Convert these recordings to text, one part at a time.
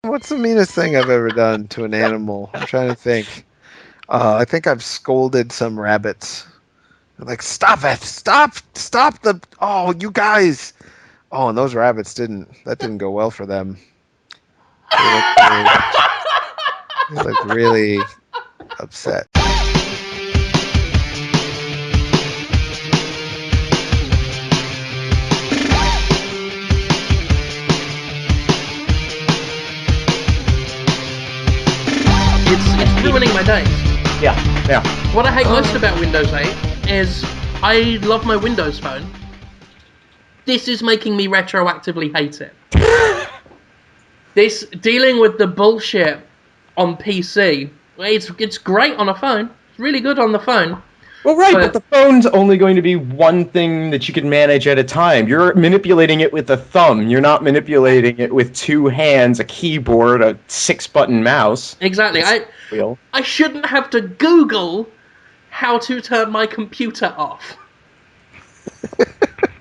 What's the meanest thing I've ever done to an animal? I'm trying to think. I think I've scolded some rabbits. Like, stop it! Stop the! Oh, you guys! Oh, and those rabbits that didn't go well for them. They looked really, they looked really upset. It's ruining my days. Yeah, yeah. What I hate most about Windows 8 is I love my Windows Phone. This is making me retroactively hate it. This dealing with the bullshit on PC. It's great on a phone. It's really good on the phone. Well, right, but the phone's only going to be one thing that you can manage at a time. You're manipulating it with a thumb. You're not manipulating it with two hands, a keyboard, a 6-button mouse. Exactly. I shouldn't have to Google how to turn my computer off.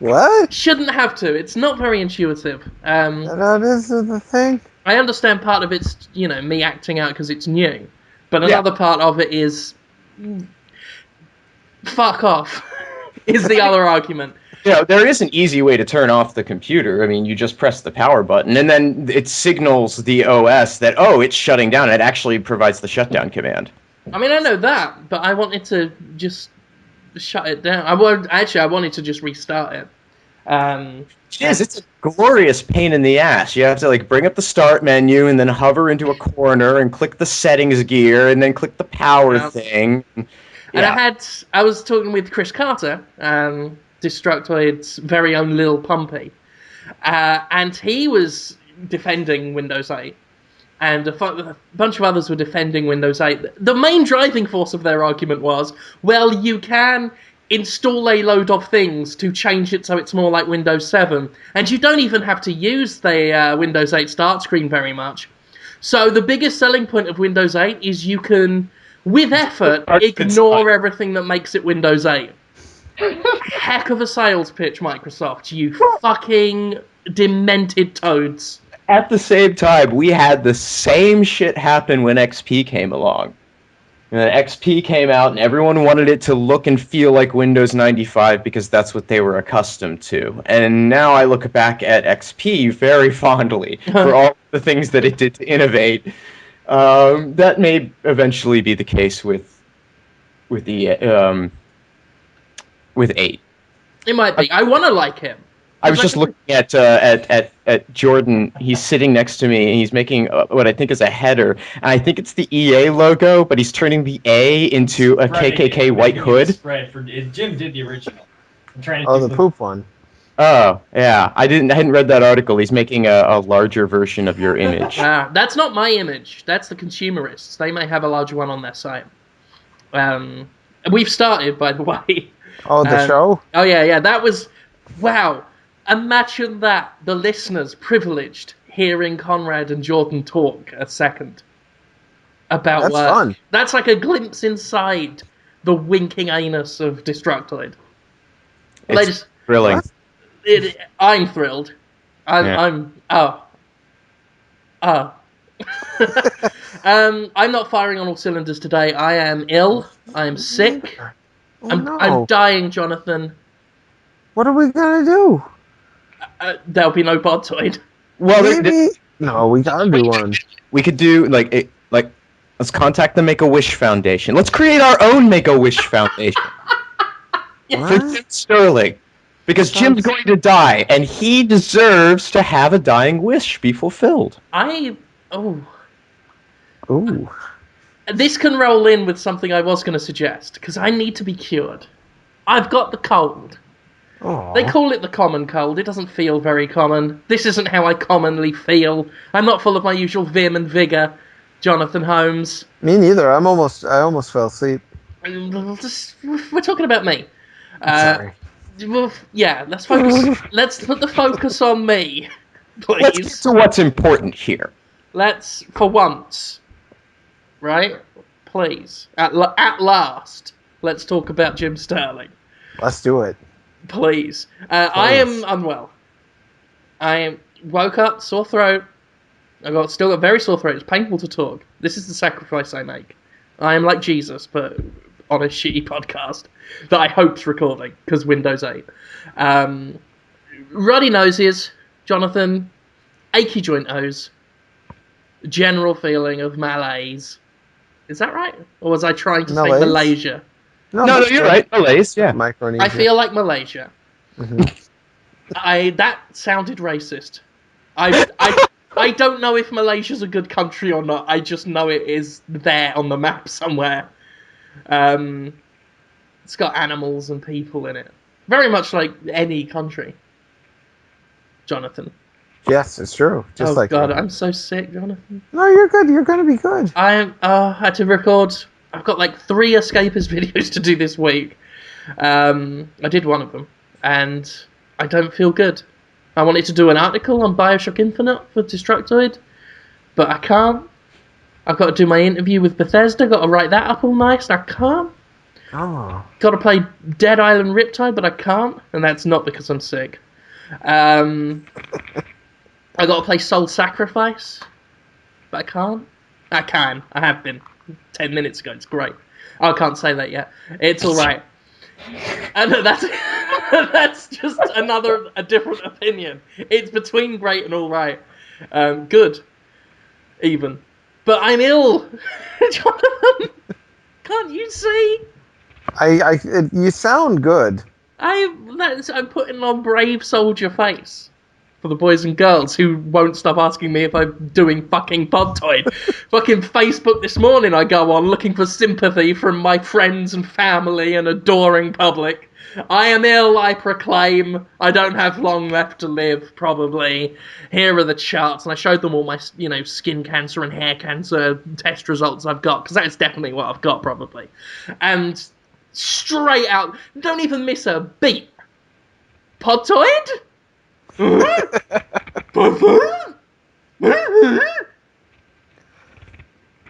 What? Shouldn't have to. It's not very intuitive. That is the thing. I understand part of it's, me acting out because it's new. But another part of it is... fuck off, is the other argument. There is an easy way to turn off the computer. I mean, you just press the power button, and then it signals the OS that, it's shutting down. It actually provides the shutdown command. I mean, I know that, but I wanted to just shut it down. I wanted to just restart it. Jizz, it's a glorious pain in the ass. You have to bring up the start menu and then hover into a corner and click the settings gear and then click the power thing. And I was talking with Chris Carter, Destructoid's very own Lil Pumpy, and he was defending Windows 8, and a bunch of others were defending Windows 8. The main driving force of their argument was, well, you can install a load of things to change it so it's more like Windows 7, and you don't even have to use the Windows 8 start screen very much. So the biggest selling point of Windows 8 is you can... with effort, ignore everything that makes it Windows 8. Heck of a sales pitch, Microsoft, you fucking demented toads. At the same time, we had the same shit happen when XP came along. XP came out and everyone wanted it to look and feel like Windows 95 because that's what they were accustomed to. And now I look back at XP very fondly for all the things that it did to innovate. That may eventually be the case with 8. It might be. I want to like him. I was just looking at Jordan. He's sitting next to me, and he's making what I think is a header. And I think it's the EA logo, but he's turning the A into a KKK white hood. Jim did the original. I'm trying to the poop one. Oh, yeah. I hadn't read that article. He's making a larger version of your image. That's not my image. That's the consumerists. They may have a larger one on their site. We've started, by the way. Oh, the show? Oh, yeah. That was... wow. Imagine that. The listeners privileged hearing Conrad and Jordan talk a second about That's work. Fun. That's like a glimpse inside the winking anus of Destructoid. It's thrilling. I'm thrilled. I'm not firing on all cylinders today. I am ill. I am sick. I'm dying, Jonathan. What are we gonna do? There'll be no Podtoid. Well, no, we gotta do one. We could do let's contact the Make-A-Wish Foundation. Let's create our own Make-A-Wish Foundation for Jim Sterling. Because Jim's going to die, and he deserves to have a dying wish be fulfilled. Ooh. This can roll in with something I was going to suggest, because I need to be cured. I've got the cold. Aww. They call it the common cold. It doesn't feel very common. This isn't how I commonly feel. I'm not full of my usual vim and vigour, Jonathan Holmes. Me neither. I almost fell asleep. We're talking about me. Sorry. Well, yeah, let's focus. Let's put the focus on me, please. Let's get to what's important here. Let's, for once, right? Please, at last, let's talk about Jim Sterling. Let's do it. Please. I am unwell. I woke up, sore throat. Still got very sore throat. It's painful to talk. This is the sacrifice I make. I am like Jesus, but on a shitty podcast that I hope's recording, because Windows 8. Ruddy noses, Jonathan, achy joint O's, general feeling of malaise. Is that right? Or was I trying to say Malaysia? No, you're right. Malaise, yeah. Micronesia. I feel like Malaysia. Mm-hmm. That sounded racist. I don't know if Malaysia's a good country or not. I just know it is there on the map somewhere. It's got animals and people in it. Very much like any country. Jonathan. Yes, it's true. Just like God, you. I'm so sick, Jonathan. No, you're good. You're going to be good. I had to record. I've got like 3 escapist videos to do this week. I did one of them, and I don't feel good. I wanted to do an article on BioShock Infinite for Destructoid, but I can't. I've got to do my interview with Bethesda, got to write that up all nice, and I can't. Oh. Got to play Dead Island Riptide, but I can't, and that's not because I'm sick. I got to play Soul Sacrifice, but I can't. I can. I have been 10 minutes ago. It's great. I can't say that yet. It's all right. And that's just a different opinion. It's between great and all right. Good, even. But I'm ill, Jonathan. Can't you see? You sound good. I'm putting on brave soldier face for the boys and girls who won't stop asking me if I'm doing fucking Podtoid. Fucking Facebook this morning I go on looking for sympathy from my friends and family and adoring public. I am ill, I proclaim. I don't have long left to live, probably. Here are the charts, and I showed them all my, skin cancer and hair cancer test results I've got, because that's definitely what I've got, probably. And straight out, don't even miss a beat. Podtoid?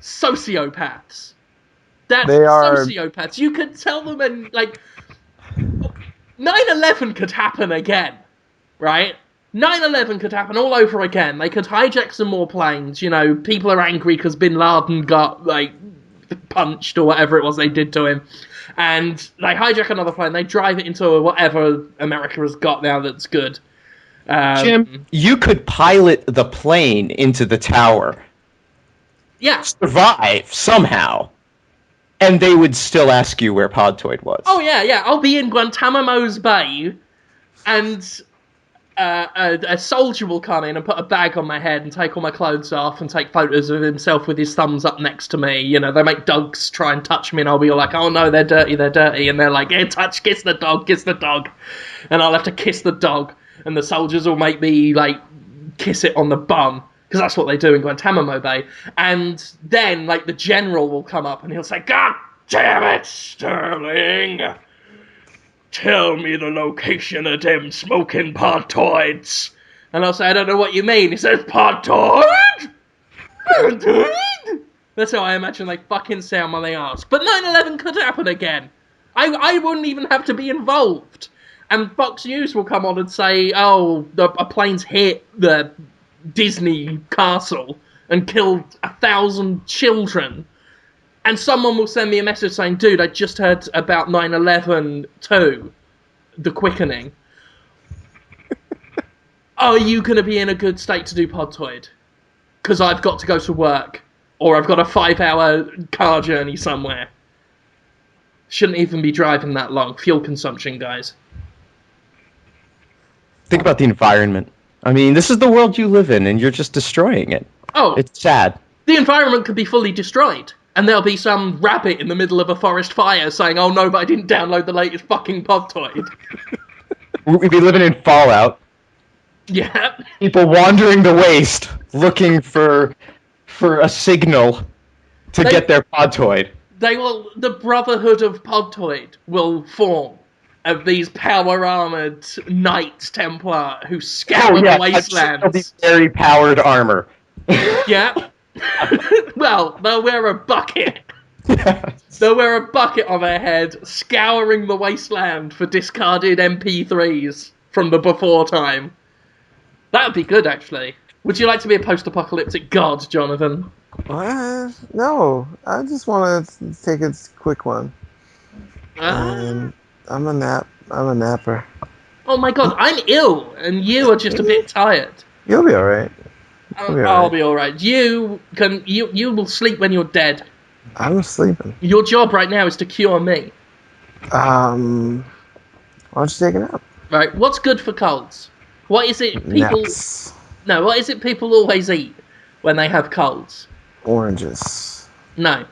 Sociopaths. They are sociopaths. You could tell them, and 9/11 could happen again, right? 9/11 could happen all over again. They could hijack some more planes. People are angry because Bin Laden got punched or whatever it was they did to him, and they hijack another plane. They drive it into whatever America has got now that's good. Jim, you could pilot the plane into the tower. Yeah. Survive somehow. And they would still ask you where Podtoid was. Oh, yeah. I'll be in Guantanamo's Bay, and a soldier will come in and put a bag on my head and take all my clothes off and take photos of himself with his thumbs up next to me. They make dogs try and touch me, and I'll be like, oh no, they're dirty. And they're like, yeah, kiss the dog. And I'll have to kiss the dog. And the soldiers will make me, kiss it on the bum. Because that's what they do in Guantanamo Bay. And then, the general will come up and he'll say, God damn it, Sterling! Tell me the location of them smoking Podtoids. And I'll say, I don't know what you mean. He says, Podtoid? That's how I imagine they fucking sound when they ask. But 9/11 could happen again. I wouldn't even have to be involved. And Fox News will come on and say, oh, a plane's hit the Disney castle and killed 1,000 children. And someone will send me a message saying, dude, I just heard about 9/11 too. The Quickening. Are you going to be in a good state to do Podtoid? Because I've got to go to work. Or I've got a 5-hour car journey somewhere. Shouldn't even be driving that long. Fuel consumption, guys. Think about the environment. I mean, this is the world you live in, and you're just destroying it. Oh. It's sad. The environment could be fully destroyed. And there'll be some rabbit in the middle of a forest fire saying, oh no, but I didn't download the latest fucking Podtoid. We'd be living in Fallout. Yeah. People wandering the waste, looking for a signal to get their Podtoid. The Brotherhood of Podtoid will form of these power-armoured Knights Templar who scour the wastelands. They'll be very powered armor. Yeah. Well, they'll wear a bucket. They'll wear a bucket on their head, scouring the wasteland for discarded MP3s from the before time. That would be good, actually. Would you like to be a post-apocalyptic god, Jonathan? No, I just want to take a quick one. Ah. I'm a napper. Oh my god, I'm ill, and you are just a bit tired. You'll be all right. You'll be all I'll right. be alright. You will sleep when you're dead. I'm sleeping. Your job right now is to cure me. Why don't you take a nap? Right, what's good for colds? What is it people... Naps. No, what is it people always eat when they have colds? Oranges. No.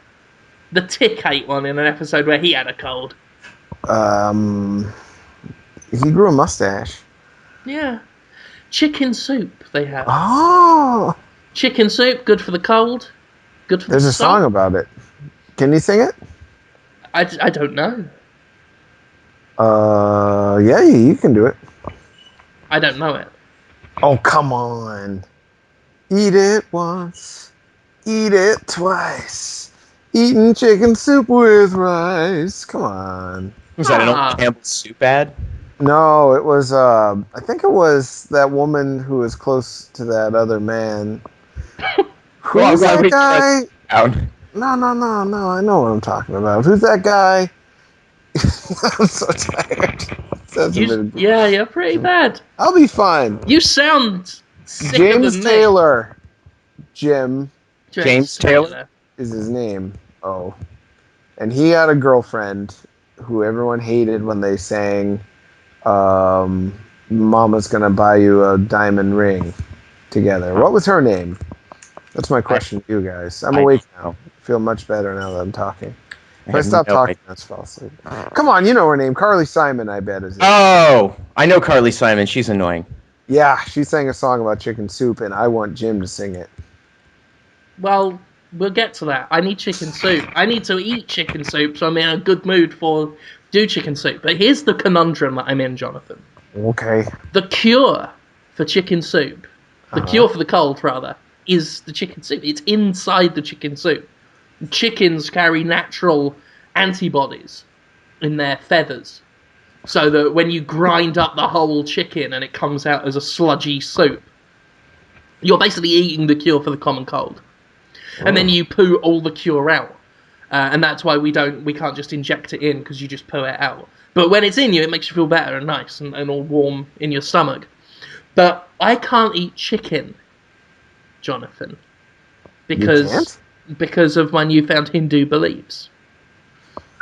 The Tick ate one in an episode where he had a cold. He grew a mustache. Yeah. Chicken soup, they have. Oh! Chicken soup, good for the cold. Good for There's the a song about it. Can you sing it? I don't know. Yeah, you can do it. I don't know it. Oh, come on. Eat it once. Eat it twice. Eating chicken soup with rice. Come on. Was that an old Campbell's soup ad? No, it was, I think it was that woman who was close to that other man. Who's that guy? No, I know what I'm talking about. Who's that guy? I'm so tired. Yeah, you're pretty bad. I'll be fine. You sound sicker James than Taylor. Jim James Taylor is his name. Oh. And he had a girlfriend who everyone hated when they sang Mama's Gonna Buy You a Diamond Ring together. What was her name? That's my question to you guys. I'm awake now. I feel much better now that I'm talking. If I stop talking, I just fall asleep. Come on, you know her name. Carly Simon, I bet, is it? Oh, I know Carly Simon. She's annoying. Yeah, she sang a song about chicken soup, and I want Jim to sing it. Well, we'll get to that. I need chicken soup. I need to eat chicken soup, so I'm in a good mood for do chicken soup. But here's the conundrum that I'm in, Jonathan. Okay. The cure for chicken soup, the cure for the cold, rather, is the chicken soup. It's inside the chicken soup. Chickens carry natural antibodies in their feathers, so that when you grind up the whole chicken and it comes out as a sludgy soup, you're basically eating the cure for the common cold. And then you poo all the cure out, and that's why we can't just inject it in, because you just poo it out. But when it's in you, it makes you feel better and nice and all warm in your stomach. But I can't eat chicken, Jonathan, because of my newfound Hindu beliefs.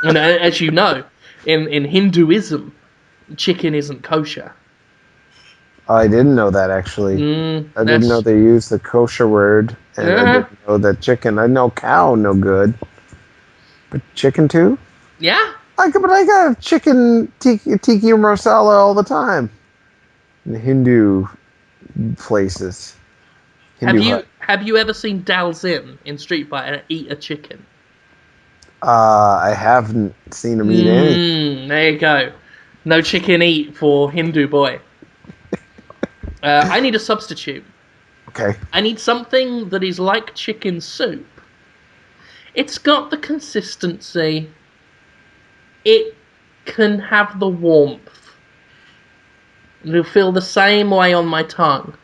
And as you know, in Hinduism, chicken isn't kosher. I didn't know that, actually. I didn't know they used the kosher word, and I didn't know that chicken. I know cow no good, but chicken too? Yeah? But I got chicken tiki masala all the time in Hindu places. Have you ever seen Dalzin in Street Fighter eat a chicken? I haven't seen him eat any. There you go. No chicken eat for Hindu boy. I need a substitute. Okay. I need something that is like chicken soup. It's got the consistency. It can have the warmth. It'll feel the same way on my tongue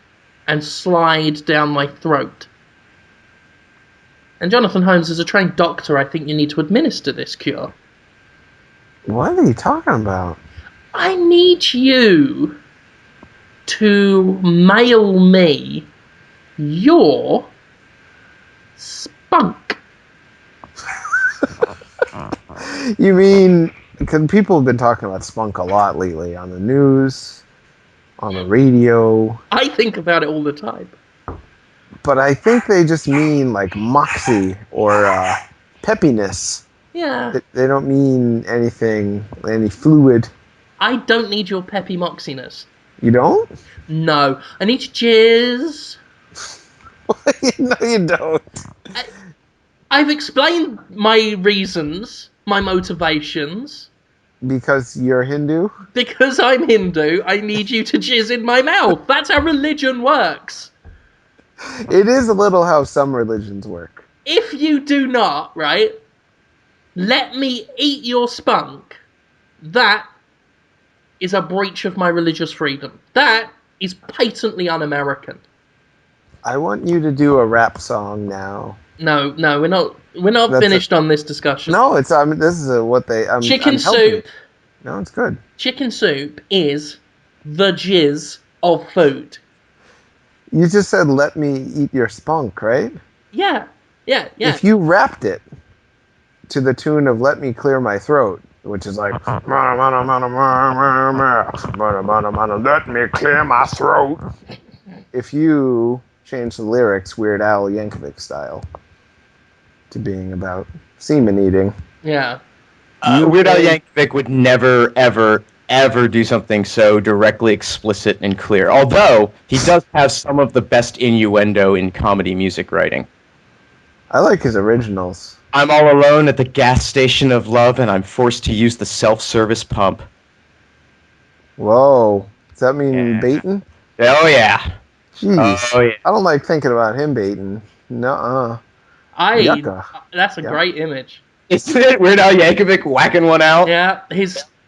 and slide down my throat. And Jonathan Holmes, as a trained doctor, I think you need to administer this cure. What are you talking about? I need you to mail me your spunk. You mean, because people have been talking about spunk a lot lately on the news, on the radio. I think about it all the time. But I think they just mean like moxie or peppiness. Yeah. They don't mean anything, any fluid. I don't need your peppy moxiness. You don't? No. I need jizz. No, you don't. I've explained my reasons, my motivations. Because you're Hindu? Because I'm Hindu, I need you to jizz in my mouth. That's how religion works. It is a little how some religions work. If you do not, right, let me eat your spunk, that is a breach of my religious freedom. That is patently un-American. I want you to do a rap song now. No, we're not. We're not That's finished on this discussion. No, it's this is what they. Chicken I'm helping. soup. No, it's good. Chicken soup is the jizz of food. You just said let me eat your spunk, right? Yeah. If you rapped it to the tune of "Let Me Clear My Throat," which is like "Let me clear my throat," if you change the lyrics Weird Al Yankovic style to being about semen eating, Yeah. Weird Al Yankovic would never, ever do something so directly explicit and clear. Although he does have some of the best innuendo in comedy music writing. I like his originals. I'm all alone at the gas station of love, and I'm forced to use the self-service pump. Whoa, does that mean baiting? Oh yeah. Jeez. Oh yeah. I don't like thinking about him baiting. Nuh-uh. Yucca. That's a great image. Isn't it Weird Al Yankovic whacking one out? Yeah,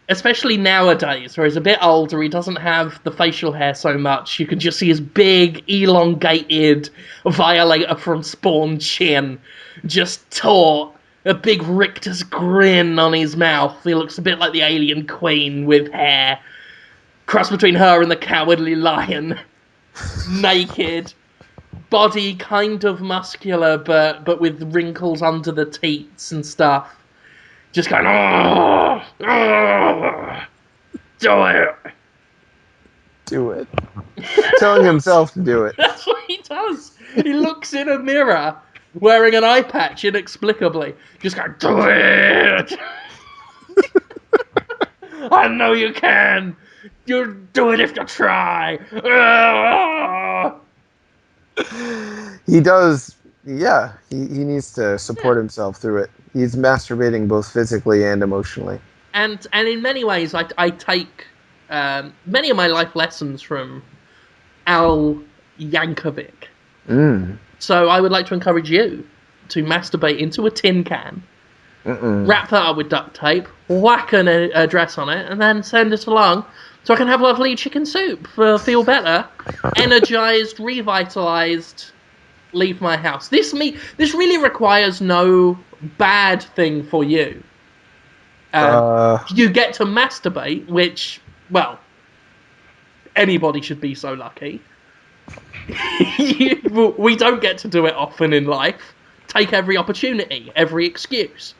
especially nowadays, where he's a bit older, he doesn't have the facial hair so much. You can just see his big, elongated violator from Spawn chin, just taut, a big rictus grin on his mouth. He looks a bit like the alien queen with hair. Cross between her and the cowardly lion. Naked. Body kind of muscular, but with wrinkles under the teats and stuff. Just going, do it. Do it. Telling himself to do it. That's what he does. He looks in a mirror, wearing an eye patch inexplicably. Just going, do it. I know you can. You'll do it if you try. He does, yeah. He needs to support himself through it. He's masturbating both physically and emotionally. And in many ways, I take many of my life lessons from Al Yankovic. So I would like to encourage you to masturbate into a tin can, wrap that up with duct tape, whack an address on it, and then send it along so I can have lovely chicken soup, feel better, energized, revitalized, leave my house. This really requires no bad thing for you. You get to masturbate, which, well, anybody should be so lucky. We don't get to do it often in life. Take every opportunity, every excuse.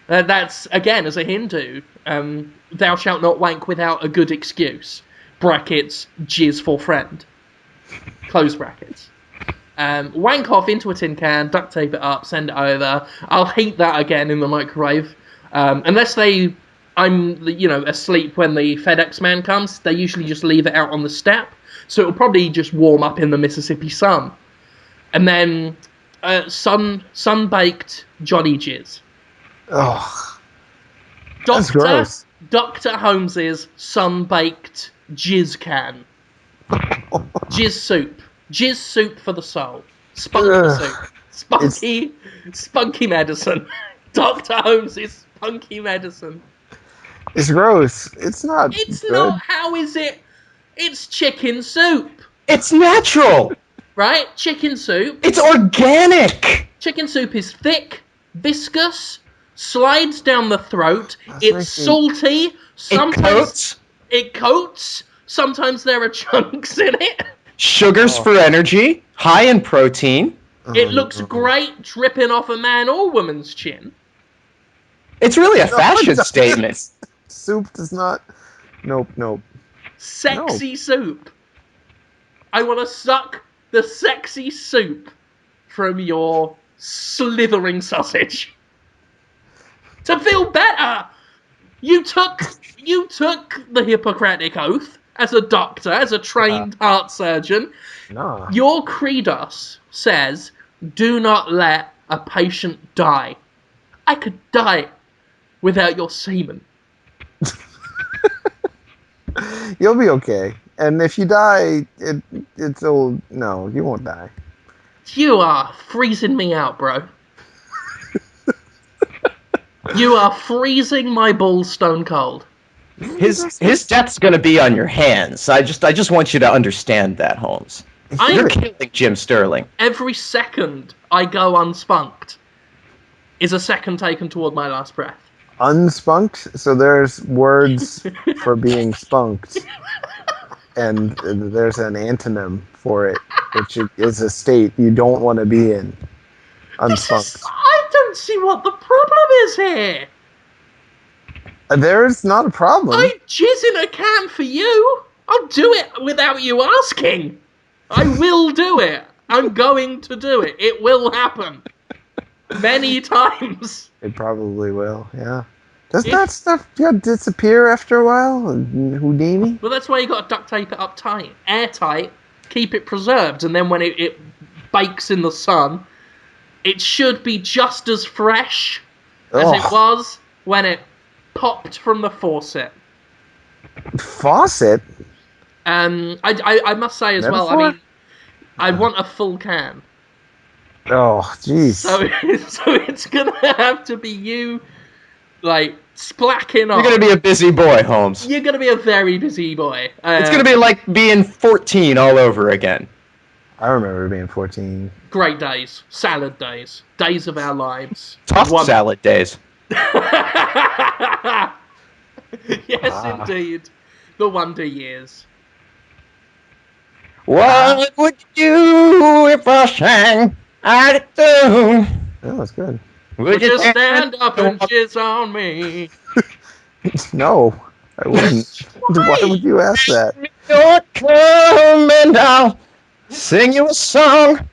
That's, again, as a Hindu, thou shalt not wank without a good excuse. Brackets, jizz for friend. Close brackets. Wank off into a tin can, duct tape it up, send it over. I'll heat that again in the microwave. Unless I'm asleep when the FedEx man comes, they usually just leave it out on the step. So it'll probably just warm up in the Mississippi sun. And then sun-baked Johnny Jizz. Oh, that's gross. Dr. Holmes's sun-baked jizz can. Jizz soup. Jizz soup for the soul. Spunky soup. Spunky medicine. Dr. Holmes's spunky medicine. It's gross. It's not good. Not. How is it? It's chicken soup. It's natural. Right? Chicken soup. It's organic. Chicken soup is thick, viscous, slides down the throat. It's salty. Sometimes it coats. Sometimes there are chunks in it. Sugars for energy. High in protein. It looks great dripping off a man or woman's chin. It's really a fashion statement. Soup does not. Nope. Sexy soup. I want to suck the sexy soup from your slithering sausage. To feel better, you took the Hippocratic Oath as a doctor, as a trained heart surgeon. Nah. Your credos says, do not let a patient die. I could die without your semen. You'll be okay. And if you die, it's old. No, you won't die. You are freezing me out, bro. You are freezing my balls stone cold. His death's gonna be on your hands. I just want you to understand that, Holmes. You're killing Jim Sterling. Every second I go unspunked is a second taken toward my last breath. Unspunked? So there's words for being spunked, and there's an antonym for it, which is a state you don't want to be in. Unspunked. I don't see what the problem is here. There's not a problem. I jizz in a can for you. I'll do it without you asking. I will do it. I'm going to do it. It will happen. Many times. It probably will, yeah. Doesn't that stuff disappear after a while? Houdini? Well, that's why you got to duct tape it up tight. Airtight. Keep it preserved. And then when it bakes in the sun, it should be just as fresh as it was when it popped from the faucet. Faucet? I must say as well, I mean, I want a full can. Oh, jeez. So it's gonna have to be you, like, splacking on. You're gonna be a busy boy, Holmes. You're gonna be a very busy boy. It's gonna be like being 14 all over again. I remember being 14. Great days. Salad days. Days of our lives. Tossed salad days. Yes, indeed. The Wonder Years. What would you do if I sang out of tune? That was good. Would you stand up and jizz on me? No, I wouldn't. Why would you ask that? You're coming down, sing you a song.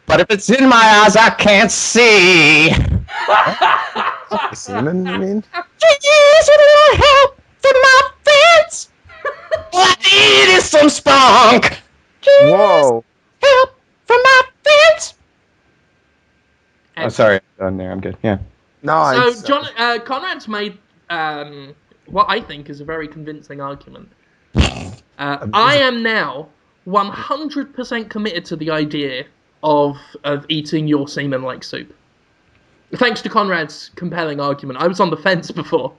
But if it's in my eyes, I can't see. The semen, you mean? Jeez, a little help from my friends. All I need is some spunk. Jeez, Whoa. help from my friends. Oh, sorry. I'm done there. I'm good. Yeah. No, So, Conrad's made what I think is a very convincing argument. I am now 100% committed to the idea of eating your semen like soup. Thanks to Conrad's compelling argument. I was on the fence before.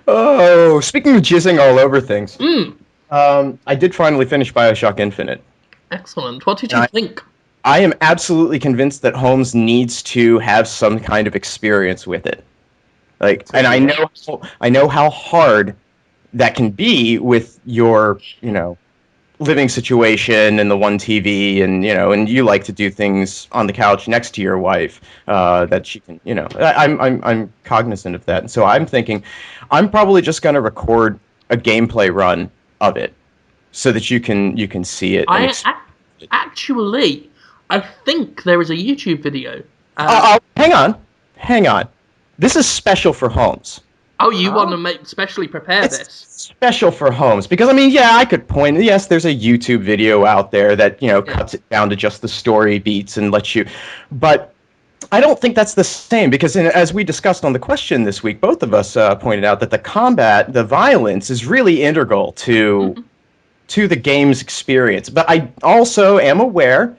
Oh, speaking of jizzing all over things, I did finally finish BioShock Infinite. Excellent. What did you think? I am absolutely convinced that Holmes needs to have some kind of experience with it. Like, and I know how hard that can be with your, living situation and the one TV, and and you like to do things on the couch next to your wife that she can, I'm cognizant of that, and so I'm thinking I'm probably just going to record a gameplay run of it so that you can see it. Actually, I think there is a YouTube video. Hang on. This is special for Holmes. Oh, you want to specially prepare this? Special for Holmes, because I could point. Yes, there's a YouTube video out there that cuts it down to just the story beats and lets you. But I don't think that's the same, because as we discussed on the question this week, both of us pointed out that the combat, the violence, is really integral to the game's experience. But I also am aware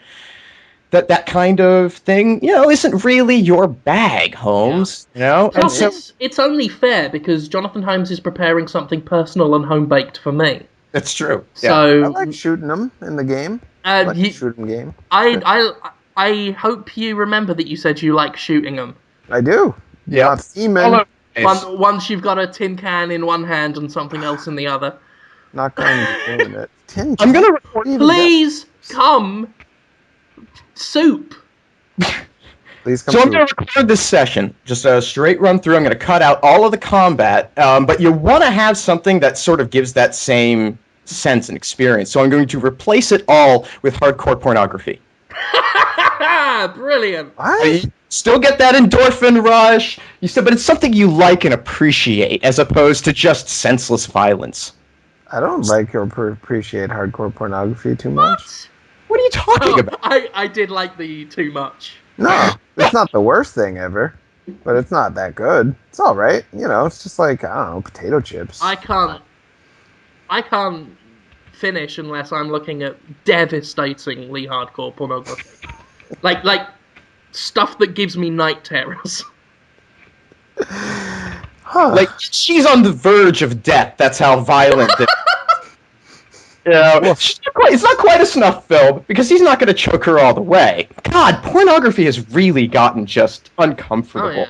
that kind of thing, isn't really your bag, Holmes. Plus, it's only fair because Jonathan Holmes is preparing something personal and home-baked for me. That's true. So I like shooting them in the game. I like the shooting game. I hope you remember that you said you like shooting them. I do. Yeah. Not semen. Once you've got a tin can in one hand and something else in the other. Not going to be doing it. Tin I'm can? going to record. Please come. Soup. Please come. So I'm going to record this session, just a straight run through. I'm going to cut out all of the combat, but you want to have something that sort of gives that same sense and experience. So I'm going to replace it all with hardcore pornography. Brilliant. What? Still get that endorphin rush, but it's something you like and appreciate, as opposed to just senseless violence. I don't like or appreciate hardcore pornography too much. What are you talking about? I did like the too much. No, it's not the worst thing ever, but it's not that good. It's all right. It's just like, I don't know, potato chips. I can't finish unless I'm looking at devastatingly hardcore pornography. like stuff that gives me night terrors. Huh. Like, she's on the verge of death. That's how violent it is. You know, it's not quite a snuff film, because he's not going to choke her all the way. God, pornography has really gotten just uncomfortable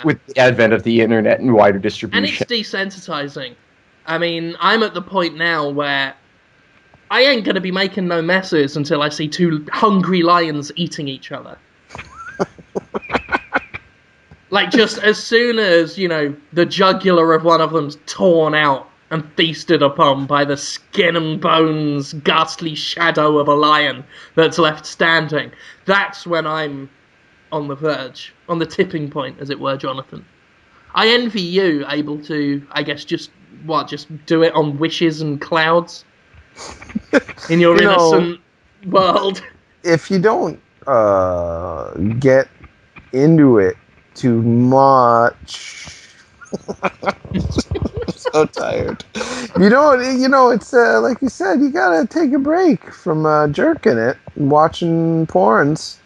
with the advent of the internet and wider distribution. And it's desensitizing. I mean, I'm at the point now where I ain't going to be making no messes until I see two hungry lions eating each other. Like, just as soon as, you know, the jugular of one of them's torn out and feasted upon by the skin and bones, ghastly shadow of a lion that's left standing, that's when I'm on the verge, on the tipping point, as it were, Jonathan. I envy you, able to, I guess, just do it on wishes and clouds in your innocent world. If you don't get into it too much, I'm so tired. You don't, it's like you said, you gotta take a break from jerking it and watching porns.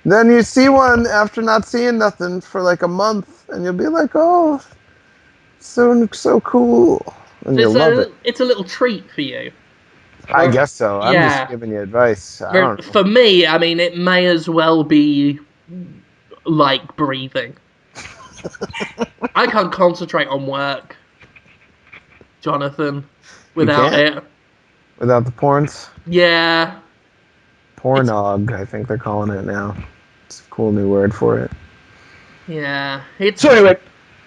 Then you see one after not seeing nothing for like a month, and you'll be like, "Oh, so cool," and you'll love it. It's a little treat for you. I guess so. I'm just giving you advice. I don't know. For me, I mean, it may as well be like breathing. I can't concentrate on work, Jonathan, without it. Without the porns? Yeah. Pornog, I think they're calling it now. It's a cool new word for it. Yeah. So anyway,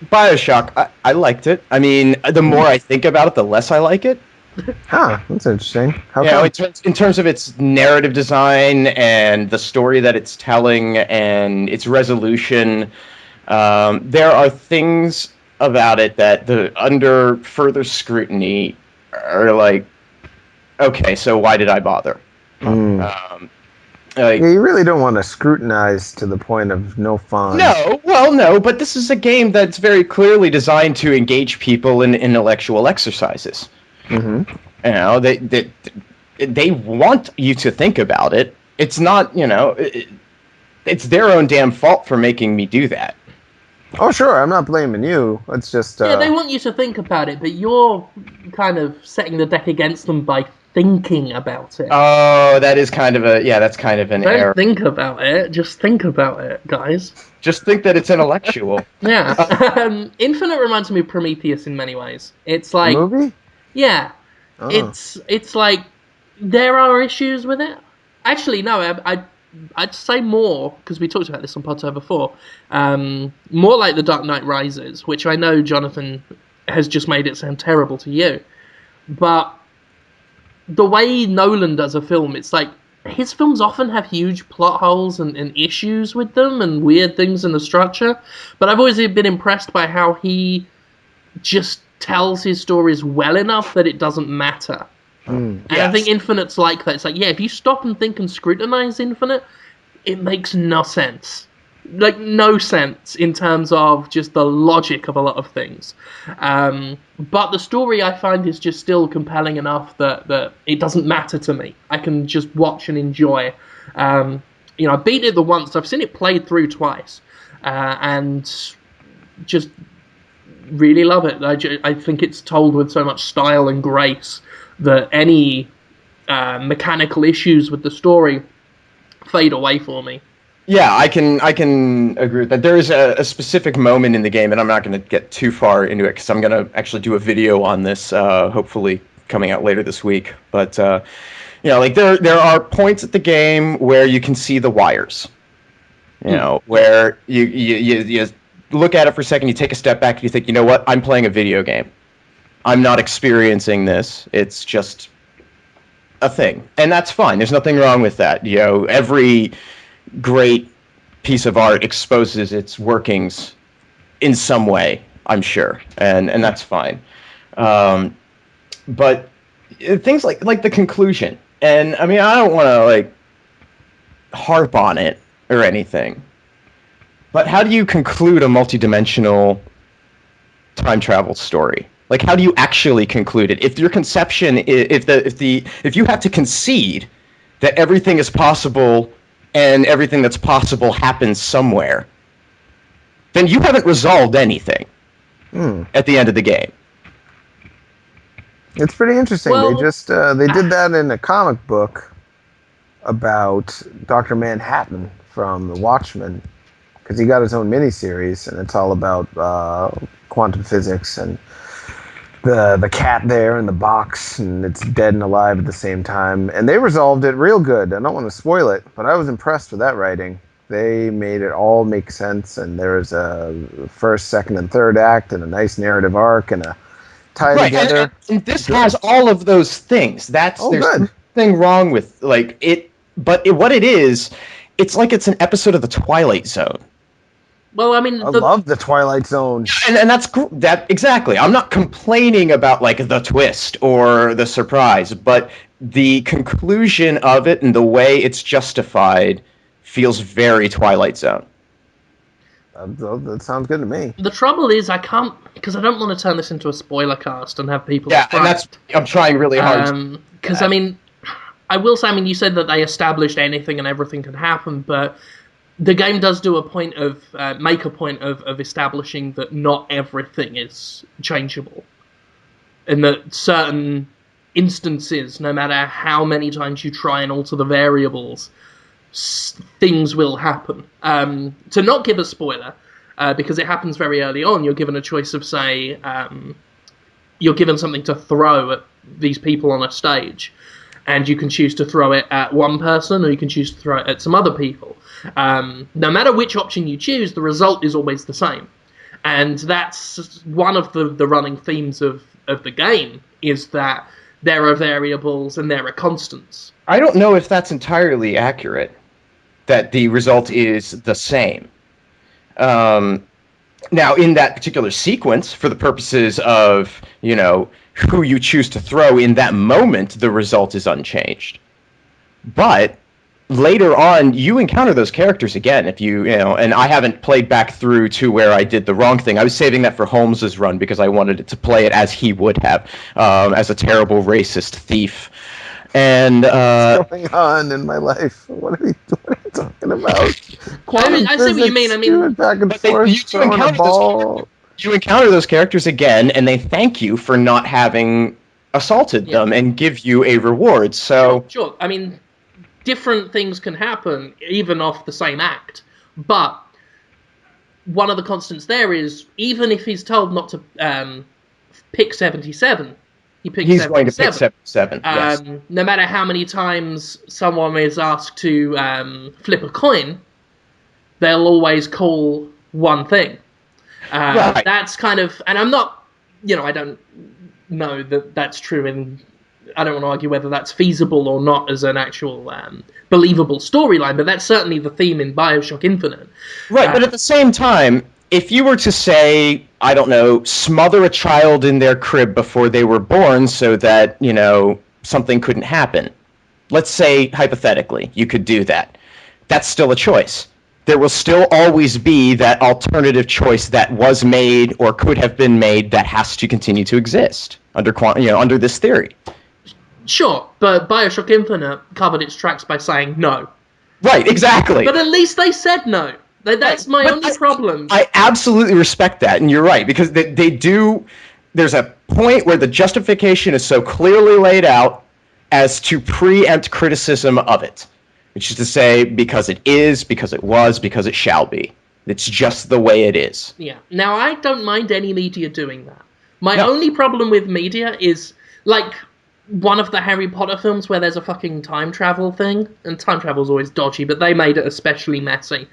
BioShock, I liked it. I mean, the more I think about it, the less I like it. Huh, that's interesting. How come? In terms of its narrative design and the story that it's telling and its resolution, there are things about it that, under further scrutiny, are like, okay, so why did I bother? You really don't want to scrutinize to the point of no fun. No, but this is a game that's very clearly designed to engage people in intellectual exercises. Mm-hmm. You know, they want you to think about it. It's not, it's their own damn fault for making me do that. Oh, sure, I'm not blaming you. It's just... Yeah, they want you to think about it, but you're kind of setting the deck against them by thinking about it. Oh, that is kind of that's kind of an error. Don't think about it, just think about it, guys. Just think that it's intellectual. Yeah. Infinite reminds me of Prometheus in many ways. It's like... The movie? Yeah. Oh. It's like, there are issues with it. Actually, no, I'd say more, because we talked about this on Podtoid before, more like The Dark Knight Rises, which I know Jonathan has just made it sound terrible to you. But the way Nolan does a film, it's like, his films often have huge plot holes and issues with them and weird things in the structure, but I've always been impressed by how he just tells his stories well enough that it doesn't matter. And I think Infinite's like that. It's like, if you stop and think and scrutinize Infinite, it makes no sense. Like, no sense in terms of just the logic of a lot of things. But the story, I find, is just still compelling enough that it doesn't matter to me. I can just watch and enjoy. I beat it the once. I've seen it played through twice. And just really love it. I think it's told with so much style and grace that any mechanical issues with the story fade away for me. Yeah, I can agree with that. There is a specific moment in the game, and I'm not going to get too far into it because I'm going to actually do a video on this, hopefully coming out later this week. But like there are points at the game where you can see the wires. Where you look at it for a second, you take a step back, and you think, you know what? I'm playing a video game. I'm not experiencing this. It's just a thing, and that's fine. There's nothing wrong with that. Every great piece of art exposes its workings in some way, I'm sure, and that's fine. But things like the conclusion, and I mean, I don't want to harp on it or anything, but how do you conclude a multidimensional time travel story? Like, how do you actually conclude it? If your conception, if you have to concede that everything is possible and everything that's possible happens somewhere, then you haven't resolved anything. at the end of the game. It's pretty interesting. Well, They just they did that in a comic book about Dr. Manhattan from The Watchmen, because he got his own miniseries, and it's all about quantum physics and the cat there in the box, and it's dead and alive at the same time. And they resolved it real good. I don't want to spoil it, but I was impressed with that writing. They made it all make sense, and there's a first, second, and third act, and a nice narrative arc, and a tie together. And this has all of those things. There's good. nothing wrong with it. But what it is, it's like it's an episode of the Twilight Zone. Well, I mean, I love the Twilight Zone, and that's that exactly. I'm not complaining about the twist or the surprise, but the conclusion of it and the way it's justified feels very Twilight Zone. That sounds good to me. The trouble is, I can't, because I don't want to turn this into a spoiler cast and have people. Yeah, and I'm trying really hard. Because I mean, I will say, you said that they established anything and everything can happen, but the game does do make a point of establishing that not everything is changeable, and that certain instances, no matter how many times you try and alter the variables, things will happen. To not give a spoiler, because it happens very early on, you're given a choice of, say, you're given something to throw at these people on a stage, and you can choose to throw it at one person, or you can choose to throw it at some other people. No matter which option you choose, the result is always the same. And that's one of the running themes of the game, is that there are variables and there are constants. I don't know if that's entirely accurate, that the result is the same. Now, in that particular sequence, for the purposes of, who you choose to throw in that moment, the result is unchanged. But later on, you encounter those characters again. If and I haven't played back through to where I did the wrong thing. I was saving that for Holmes's run because I wanted it to play it as he would have, as a terrible racist thief. And what's going on in my life? What are you talking about? I see what you mean. Back and forth, throwing a ball. You encounter those characters again, and they thank you for not having assaulted them and give you a reward. So sure. Different things can happen even off the same act, but one of the constants there is, even if he's told not to pick 77, he's going to pick 77. Yes. No matter how many times someone is asked to flip a coin, they'll always call one thing. Right. That's kind of, and I'm not, I don't know that that's true, and I don't want to argue whether that's feasible or not as an actual believable storyline, but that's certainly the theme in BioShock Infinite. Right, but at the same time, if you were to say, I don't know, smother a child in their crib before they were born so that, something couldn't happen. Let's say, hypothetically, you could do that. That's still a choice. There will still always be that alternative choice that was made or could have been made that has to continue to exist under this theory. Sure, but BioShock Infinite covered its tracks by saying no. Right, exactly. But at least they said no. That's my only problem. I absolutely respect that, and you're right, because they do. There's a point where the justification is so clearly laid out as to preempt criticism of it, which is to say, because it is, because it was, because it shall be. It's just the way it is. Yeah. Now, I don't mind any media doing that. My only problem with media is, one of the Harry Potter films where there's a fucking time travel thing, and time travel's always dodgy, but they made it especially messy.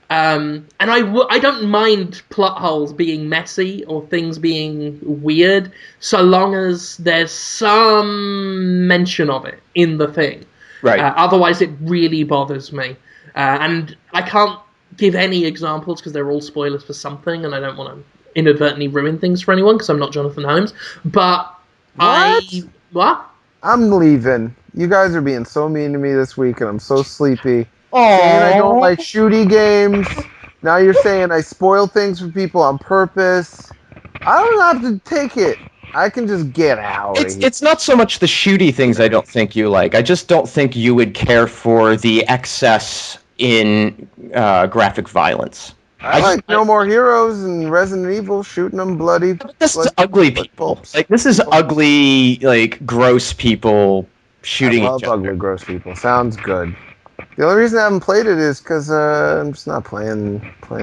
And I don't mind plot holes being messy or things being weird, so long as there's some mention of it in the thing. Right. Otherwise, it really bothers me. And I can't give any examples because they're all spoilers for something, and I don't want to inadvertently ruin things for anyone because I'm not Jonathan Holmes. But What? I'm leaving. You guys are being so mean to me this week, and I'm so sleepy. Aww. Saying I don't like shooty games. Now you're saying I spoil things for people on purpose. I don't have to take it. I can just get out of here. It's not so much the shooty things I don't think you like. I just don't think you would care for the excess in graphic violence. I like No More Heroes and Resident Evil, shooting them bloody. This is ugly people. Like, this is ugly, like, gross people shooting I each love other. ugly, gross people. Sounds good. The only reason I haven't played it is because I'm just not playing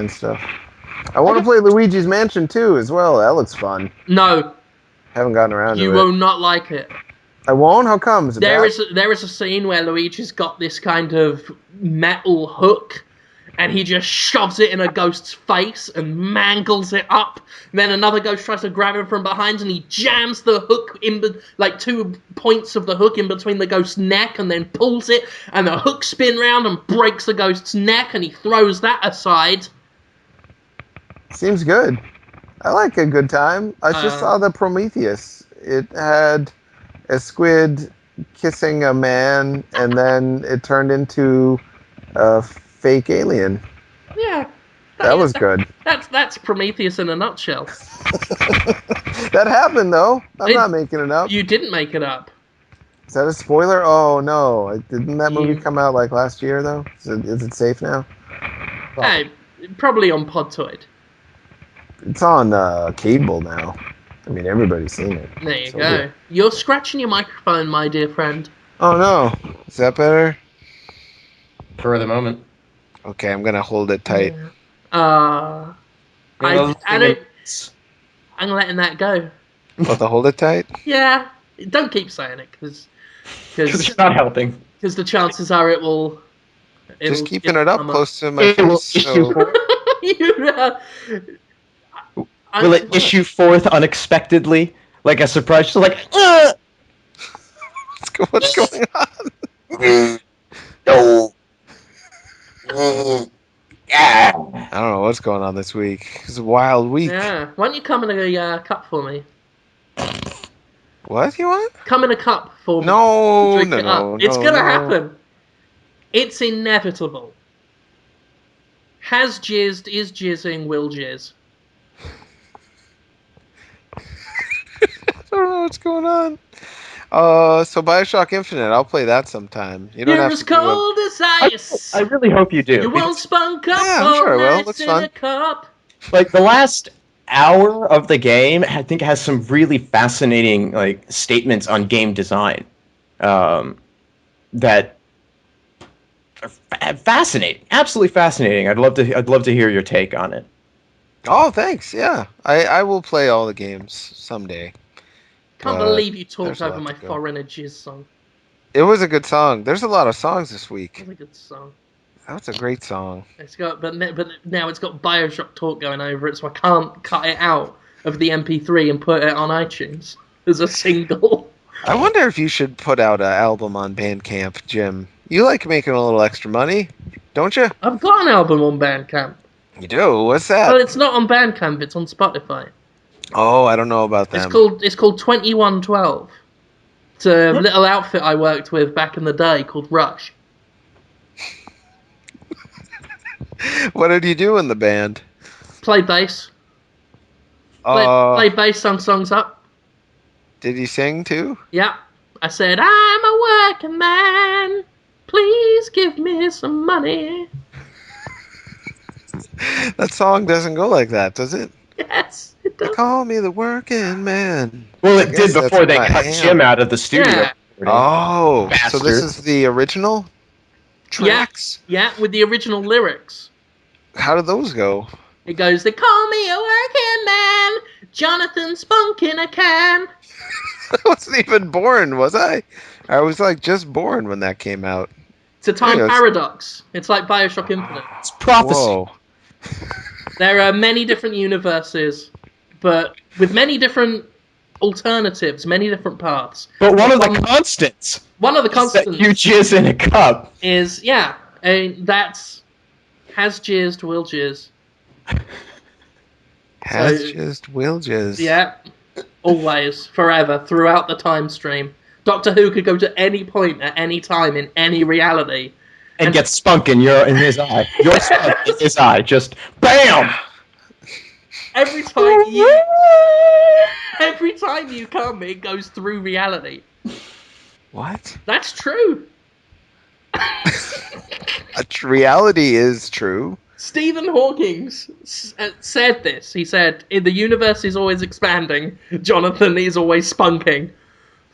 stuff. I want to play Luigi's Mansion 2 as well. That looks fun. No, Haven't gotten around you to it. will not like it. I won't? How come? Is it There bad? is a scene where Luigi's got this kind of metal hook, and he just shoves it in a ghost's face and mangles it up. And then another ghost tries to grab him from behind, and he jams the hook in like 2 points of the hook in between the ghost's neck, and then pulls it, and the hook spin round and breaks the ghost's neck, and he throws that aside. Seems good. I like a good time. I just saw the Prometheus. It had a squid kissing a man, and then it turned into a fake alien. Yeah. That was good. That's Prometheus in a nutshell. That happened, though. I'm not making it up. You didn't make it up. Is that a spoiler? Oh, no. Didn't that movie come out like last year, though? Is it safe now? Hey, probably on Podtoid. It's on cable now. I mean, everybody's seen it. There you go. You're scratching your microphone, my dear friend. Oh, no. Is that better? For the moment. Okay, I'm going to hold it tight. I'm letting that go. What, to hold it tight? Yeah. Don't keep saying it, because you're not helping. Because the chances are it'll just keeping it up close to my face. Will it issue forth unexpectedly, like a surprise? So like, what's going on? No. I don't know what's going on this week. It's a wild week. Yeah. Why don't you come in a cup for me? What you want? Come in a cup for me. No. It's gonna happen. It's inevitable. Has jizzed, is jizzing, will jizz. I don't know what's going on. So BioShock Infinite, I'll play that sometime. You don't You're have as to cold as ice. I really hope you do. You won't spunk up I'm sure I will. Looks in fun. a cup. Like, the last hour of the game, I think, has some really fascinating, like, statements on game design. That are fascinating. Absolutely fascinating. I'd love to hear your take on it. Oh, thanks. Yeah. I will play all the games someday. Can't believe you talked over my Foreigner Jizz song. It was a good song. There's a lot of songs this week. It was a good song. That's a great song. It's got, but now it's got BioShock talk going over it, so I can't cut it out of the MP3 and put it on iTunes as a single. I wonder if you should put out an album on Bandcamp, Jim. You like making a little extra money, don't you? I've got an album on Bandcamp. You do? What's that? Well, it's not on Bandcamp. It's on Spotify. Oh, I don't know about that. It's called 2112. It's a little outfit I worked with back in the day called Rush. What did you do in the band? Play bass. Play bass, sung songs up. Did you sing too? Yeah. I said, I'm a working man. Please give me some money. That song doesn't go like that, does it? Yes, it does. Call me the working man. Well, it did before they cut Jim out of the studio. Yeah. Oh, Bastard. so this is the original tracks? Yeah, with the original lyrics. How did those go? It goes, they call me a working man, Jonathan Spunk in a can. I wasn't even born, was I? I was like just born when that came out. It's a time paradox. It's like BioShock Infinite. It's prophecy. Whoa. There are many different universes, but with many different alternatives, many different paths. But one of the constants. One of the That constants you jizz in a cup. is, that's has jizzed, will jizz. Has jizzed, will jizz. Yeah, always, forever, throughout the time stream. Doctor Who could go to any point at any time in any reality. And get spunk in his eye. Your spunk in his eye. Just BAM! Every time you come, it goes through reality. What? That's true. Reality is true. Stephen Hawking said this. He said, the universe is always expanding. Jonathan is always spunking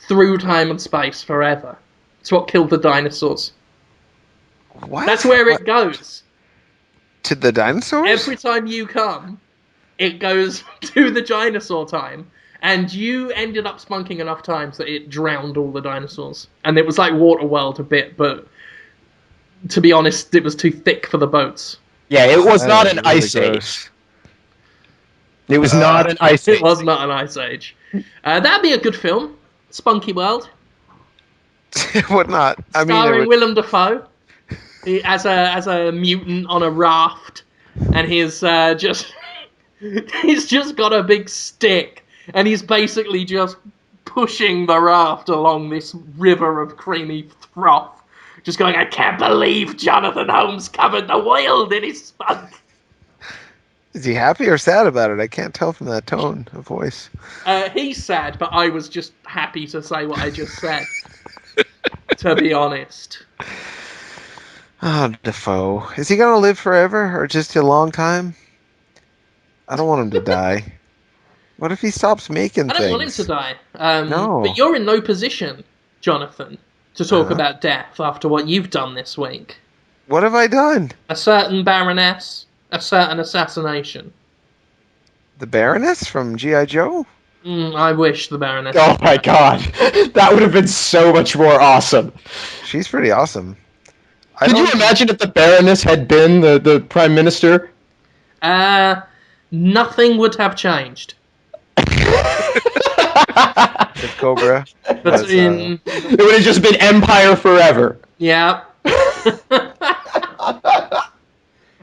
through time and space forever. It's what killed the dinosaurs. What? That's where it goes. To the dinosaurs? Every time you come, it goes to the dinosaur time. And you ended up spunking enough times that it drowned all the dinosaurs. And it was like Waterworld a bit, but to be honest, it was too thick for the boats. Yeah, it was not an Really ice age. gross. It was not an ice age. It was not an ice age. That'd be a good film. Spunky World. What not? I mean, Starring Willem Dafoe as a mutant on a raft, and he's just got a big stick, and he's basically just pushing the raft along this river of creamy froth, just going, I can't believe Jonathan Holmes covered the world in his spunk. is he happy or sad about it? I can't tell from that tone of voice. He's sad, but I was just happy to say what I just said. To be honest. Oh, Defoe. Is he going to live forever or just a long time? I don't want him to die. What if he stops making things? I don't want him to die. No. But you're in no position, Jonathan, to talk about death after what you've done this week. What have I done? A certain Baroness, a certain assassination. The Baroness from G.I. Joe? I wish the Baroness... Oh my god. That would have been so much more awesome. She's pretty awesome. Could you imagine if the Baroness had been the Prime Minister? Nothing would have changed. The Cobra. But It would have just been Empire forever. Yeah.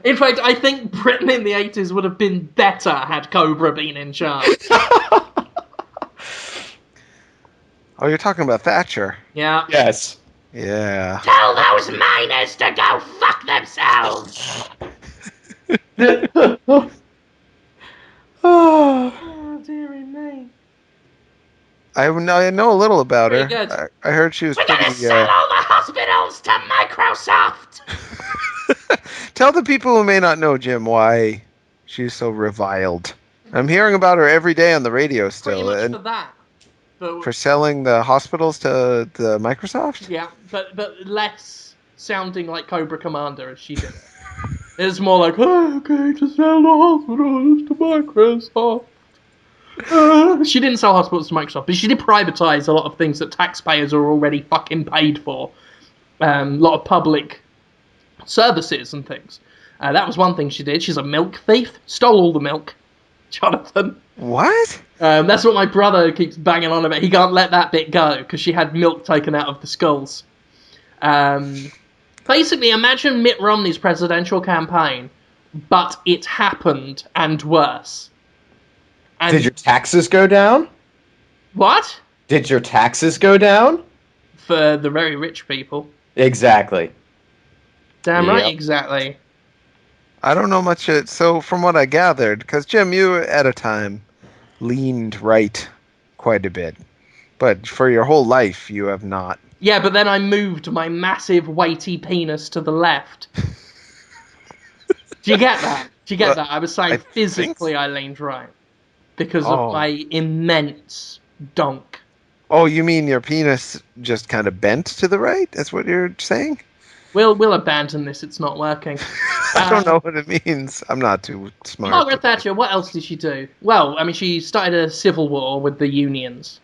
In fact, I think Britain in the 80s would have been better had Cobra been in charge. Oh, you're talking about Thatcher. Yeah. Yes. Yeah. Tell those miners to go fuck themselves! Oh, dearie me. I know a little about her. Very good. I heard she was We're pretty... gonna sell all the hospitals to Microsoft! Tell the people who may not know, Jim, why she's so reviled. I'm hearing about her every day on the radio still. Pretty much And for that. But, for selling the hospitals to the Microsoft? yeah, but less sounding like Cobra Commander as she did it. It's more like, oh, okay, to sell the hospitals to Microsoft. She didn't sell hospitals to Microsoft, but she did privatise a lot of things that taxpayers are already fucking paid for. A lot of public services and things. That was one thing she did. She's a milk thief. Stole all the milk. Jonathan. What? That's what my brother keeps banging on about. He can't let that bit go because she had milk taken out of the skulls. Basically, imagine Mitt Romney's presidential campaign, but it happened and worse. And Did your taxes go down? what? Did your taxes go down? For the very rich people. Exactly. Damn right, Yep. exactly. I don't know much. So from what I gathered, because Jim, you at a time leaned right quite a bit, but for your whole life you have not. Yeah, but then I moved my massive, weighty penis to the left. Do you get that? Do you get that? I was saying physically I leaned right. Because of my immense donk. Oh, you mean your penis just kind of bent to the right? That's what you're saying? We'll abandon this, it's not working. I don't know what it means. I'm not too smart. Margaret Thatcher, what else did she do? Well, I mean, she started a civil war with the unions.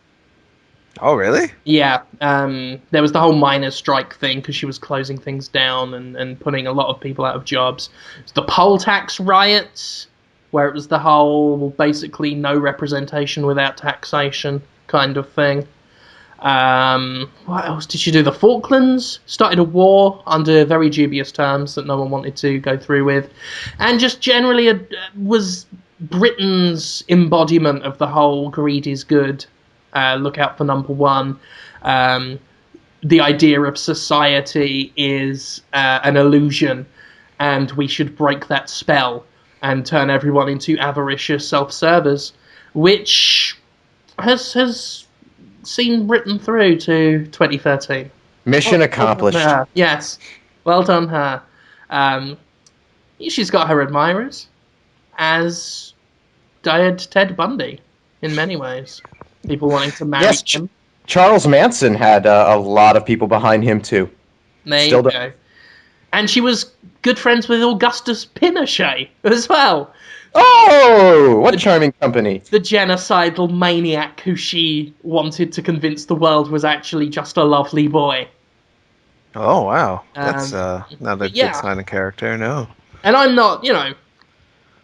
Oh, really? Yeah, there was the whole miners' strike thing because she was closing things down and putting a lot of people out of jobs. It's the poll tax riots, where it was the whole basically no representation without taxation kind of thing. What else did she do? The Falklands started a war under very dubious terms that no one wanted to go through with, and just generally was Britain's embodiment of the whole greed is good, look out for number one. The idea of society is an illusion, and we should break that spell and turn everyone into avaricious self-servers, which has seen Britain through to 2013. Mission accomplished. Yes. Well done, her. she's got her admirers, as did Ted Bundy in many ways. People wanting to marry him. Charles Manson had a lot of people behind him too. There Still you go. And she was good friends with Augustus Pinochet as well. Oh, what a charming company. The genocidal maniac who she wanted to convince the world was actually just a lovely boy. Oh, wow. That's not a good sign of character, no. And I'm not,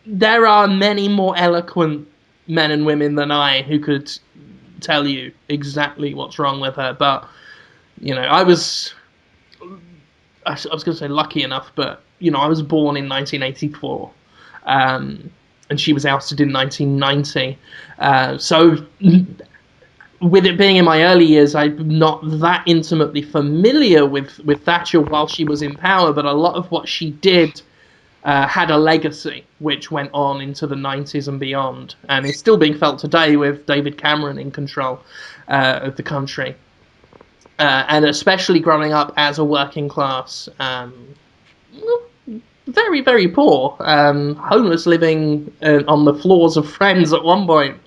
there are many more eloquent men and women than I who could tell you exactly what's wrong with her, but, I was going to say lucky enough, but, I was born in 1984, and she was ousted in 1990, so with it being in my early years, I'm not that intimately familiar with Thatcher while she was in power, but a lot of what she did had a legacy which went on into the 90s and beyond, and it's still being felt today with David Cameron in control of the country. And especially growing up as a working class, very, very poor, homeless, living on the floors of Friends at one point,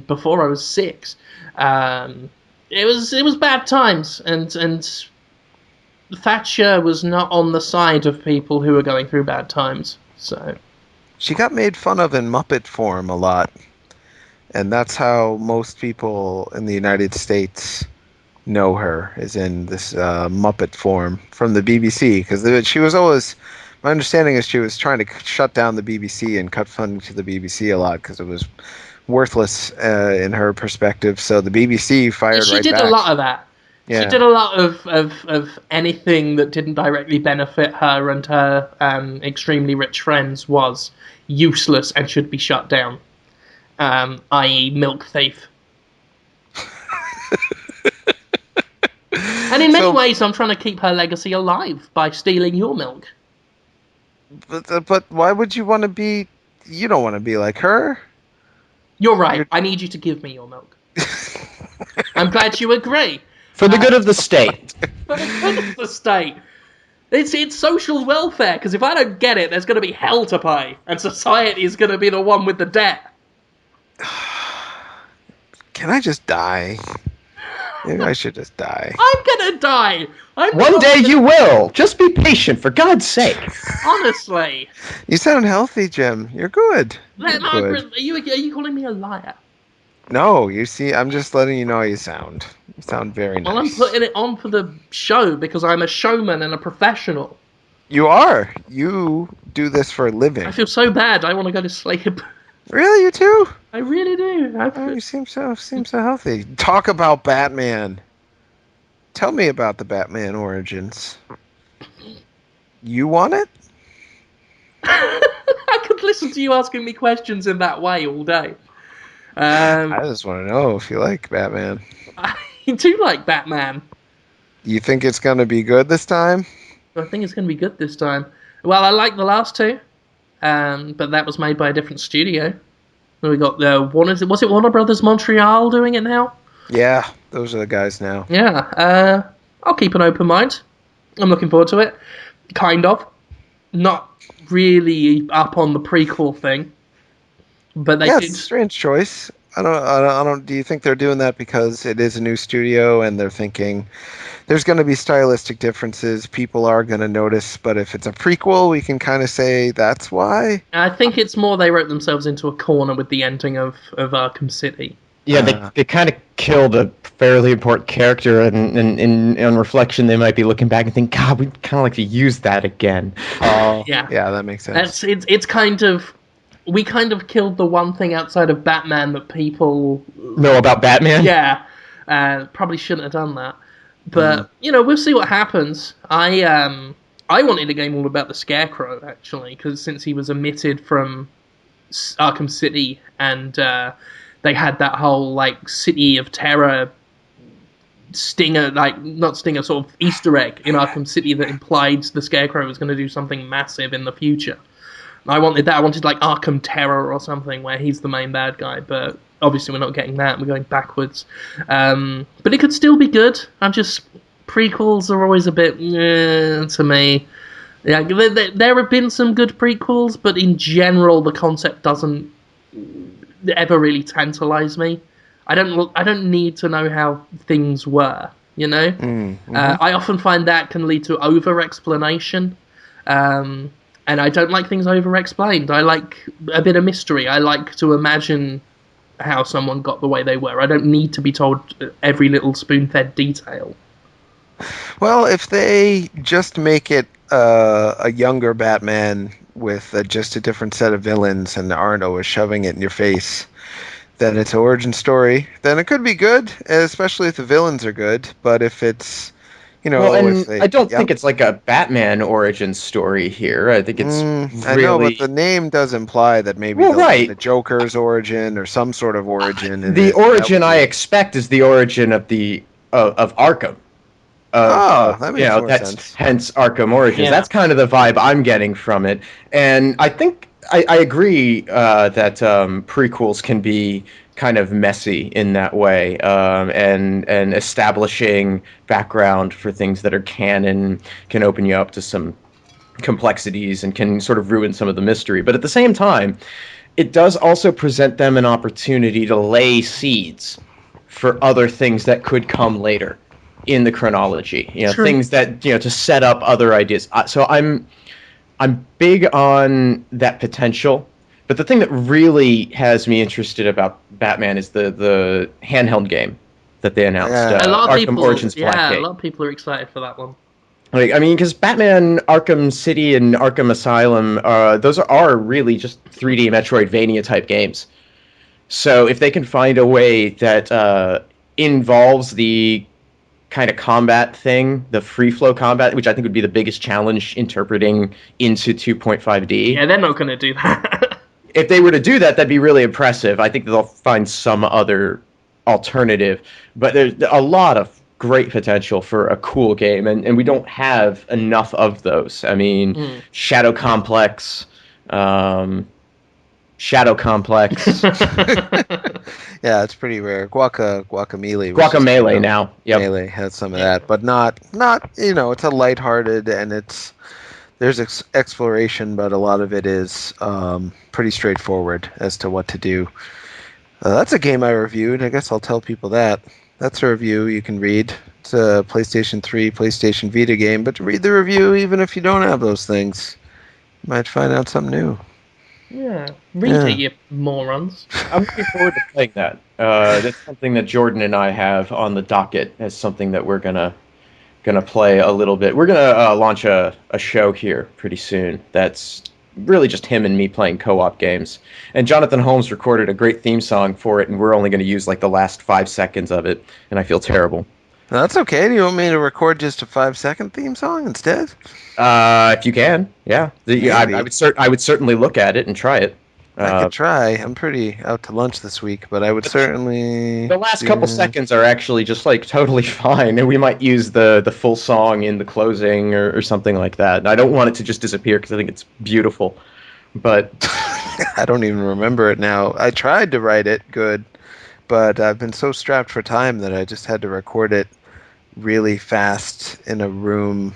before I was 6. It was bad times, and Thatcher was not on the side of people who were going through bad times. So she got made fun of in Muppet form a lot, and that's how most people in the United States know her, is in this Muppet form from the BBC, because she was always, my understanding is she was trying to shut down the BBC and cut funding to the BBC a lot because it was worthless in her perspective, so the BBC fired right back. She did a lot of that. Yeah. She did a lot of anything that didn't directly benefit her and her extremely rich friends was useless and should be shut down, i.e. milk thief. And in many ways, I'm trying to keep her legacy alive by stealing your milk. But why would you want to be... You don't want to be like her. You're right. I need you to give me your milk. I'm glad you agree. For the good of the state. For the good of the state. It's social welfare, because if I don't get it, there's going to be hell to pay, and society is going to be the one with the debt. Can I just die? Maybe I should just die. I'm going to die. One day you will. Just be patient, for God's sake. Honestly. You sound healthy, Jim. You're good. Margaret, are you calling me a liar? No, you see, I'm just letting you know how you sound. You sound very nice. Well, I'm putting it on for the show because I'm a showman and a professional. You are. You do this for a living. I feel so bad. I want to go to sleep. Really, you too? I really do. Oh, you seem so healthy. Talk about Batman. Tell me about the Batman origins. You want it? I could listen to you asking me questions in that way all day. I just want to know if you like Batman. I do like Batman. You think it's going to be good this time? I think it's going to be good this time. Well, I like the last two, but that was made by a different studio. We got was it Warner Brothers Montreal doing it now? Yeah, those are the guys now. Yeah, I'll keep an open mind. I'm looking forward to it. Kind of. Not really up on the prequel thing. But they did. It's a strange choice. I don't. Do you think they're doing that because it is a new studio and they're thinking there's going to be stylistic differences, people are going to notice, but if it's a prequel, we can kind of say that's why? I think it's more they wrote themselves into a corner with the ending of Arkham City. Yeah, they kind of killed a fairly important character, and on reflection, they might be looking back and think, God, we'd kind of like to use that again. Yeah, that makes sense. It's kind of... We kind of killed the one thing outside of Batman that people... Know about Batman? Yeah. Probably shouldn't have done that. But, we'll see what happens. I wanted a game all about the Scarecrow, actually, because since he was omitted from Arkham City, and they had that whole, City of Terror stinger, not stinger, sort of Easter egg in Arkham City that implied the Scarecrow was going to do something massive in the future. I wanted that. I wanted Arkham Terror or something where he's the main bad guy, but obviously we're not getting that. We're going backwards. But it could still be good. Prequels are always a bit to me. Yeah, there have been some good prequels, but in general, the concept doesn't ever really tantalize me. I don't need to know how things were. You know, I often find that can lead to over explanation, and I don't like things over explained. I like a bit of mystery. I like to imagine how someone got the way they were. I don't need to be told every little spoon-fed detail. Well, if they just make it a younger Batman with just a different set of villains and aren't always shoving it in your face, then it's an origin story. Then it could be good, especially if the villains are good. But if it's, Well, if and they, I don't yeah. think it's like a Batman origin story here. I think it's I know, but really the name does imply that maybe well, there'll be right. the Joker's origin or some sort of origin in The it. That origin would I be... expect is the origin of the of Arkham. That makes more That's sense. hence Arkham Origins. Yeah. That's kind of the vibe I'm getting from it, and I think I agree that prequels can be kind of messy in that way, and establishing background for things that are canon can open you up to some complexities and can sort of ruin some of the mystery. But at the same time, it does also present them an opportunity to lay seeds for other things that could come later in the chronology. True. Things that to set up other ideas. So I'm big on that potential. But the thing that really has me interested about Batman is the handheld game that they announced, Yeah. A lot of Arkham people, Origins yeah, Blackgate. a lot of people are excited for that one. Like, I mean, because Batman, Arkham City, and Arkham Asylum, those are really just 3D Metroidvania type games. So if they can find a way that involves the kind of combat thing, the free flow combat, which I think would be the biggest challenge interpreting into 2.5D. Yeah, they're not going to do that. If they were to do that, that'd be really impressive. I think they'll find some other alternative. But there's a lot of great potential for a cool game, and we don't have enough of those. I mean, Shadow Complex, Shadow Complex, Yeah, it's pretty rare. Guacamelee. Guacamelee now. Yep. Melee has some of that, but not. It's a lighthearted and there's exploration, but a lot of it is pretty straightforward as to what to do. That's a game I reviewed. I guess I'll tell people that. That's a review you can read. It's a PlayStation 3, PlayStation Vita game, but to read the review, even if you don't have those things, you might find out something new. Yeah, read it, you morons. I'm looking forward to playing that. That's something that Jordan and I have on the docket as something that we're gonna play a little bit. We're gonna launch a show here pretty soon. That's really just him and me playing co-op games. And Jonathan Holmes recorded a great theme song for it, and we're only going to use like the last 5 seconds of it, and I feel terrible. No, that's okay. Do you want me to record just a 5-second theme song instead? If you can, yeah. I would certainly look at it and try it. I could try. I'm pretty out to lunch this week, but I would certainly... The last couple seconds are actually just like totally fine, and we might use the full song in the closing or something like that. And I don't want it to just disappear because I think it's beautiful, but... I don't even remember it now. I tried to write it good, but I've been so strapped for time that I just had to record it really fast in a room,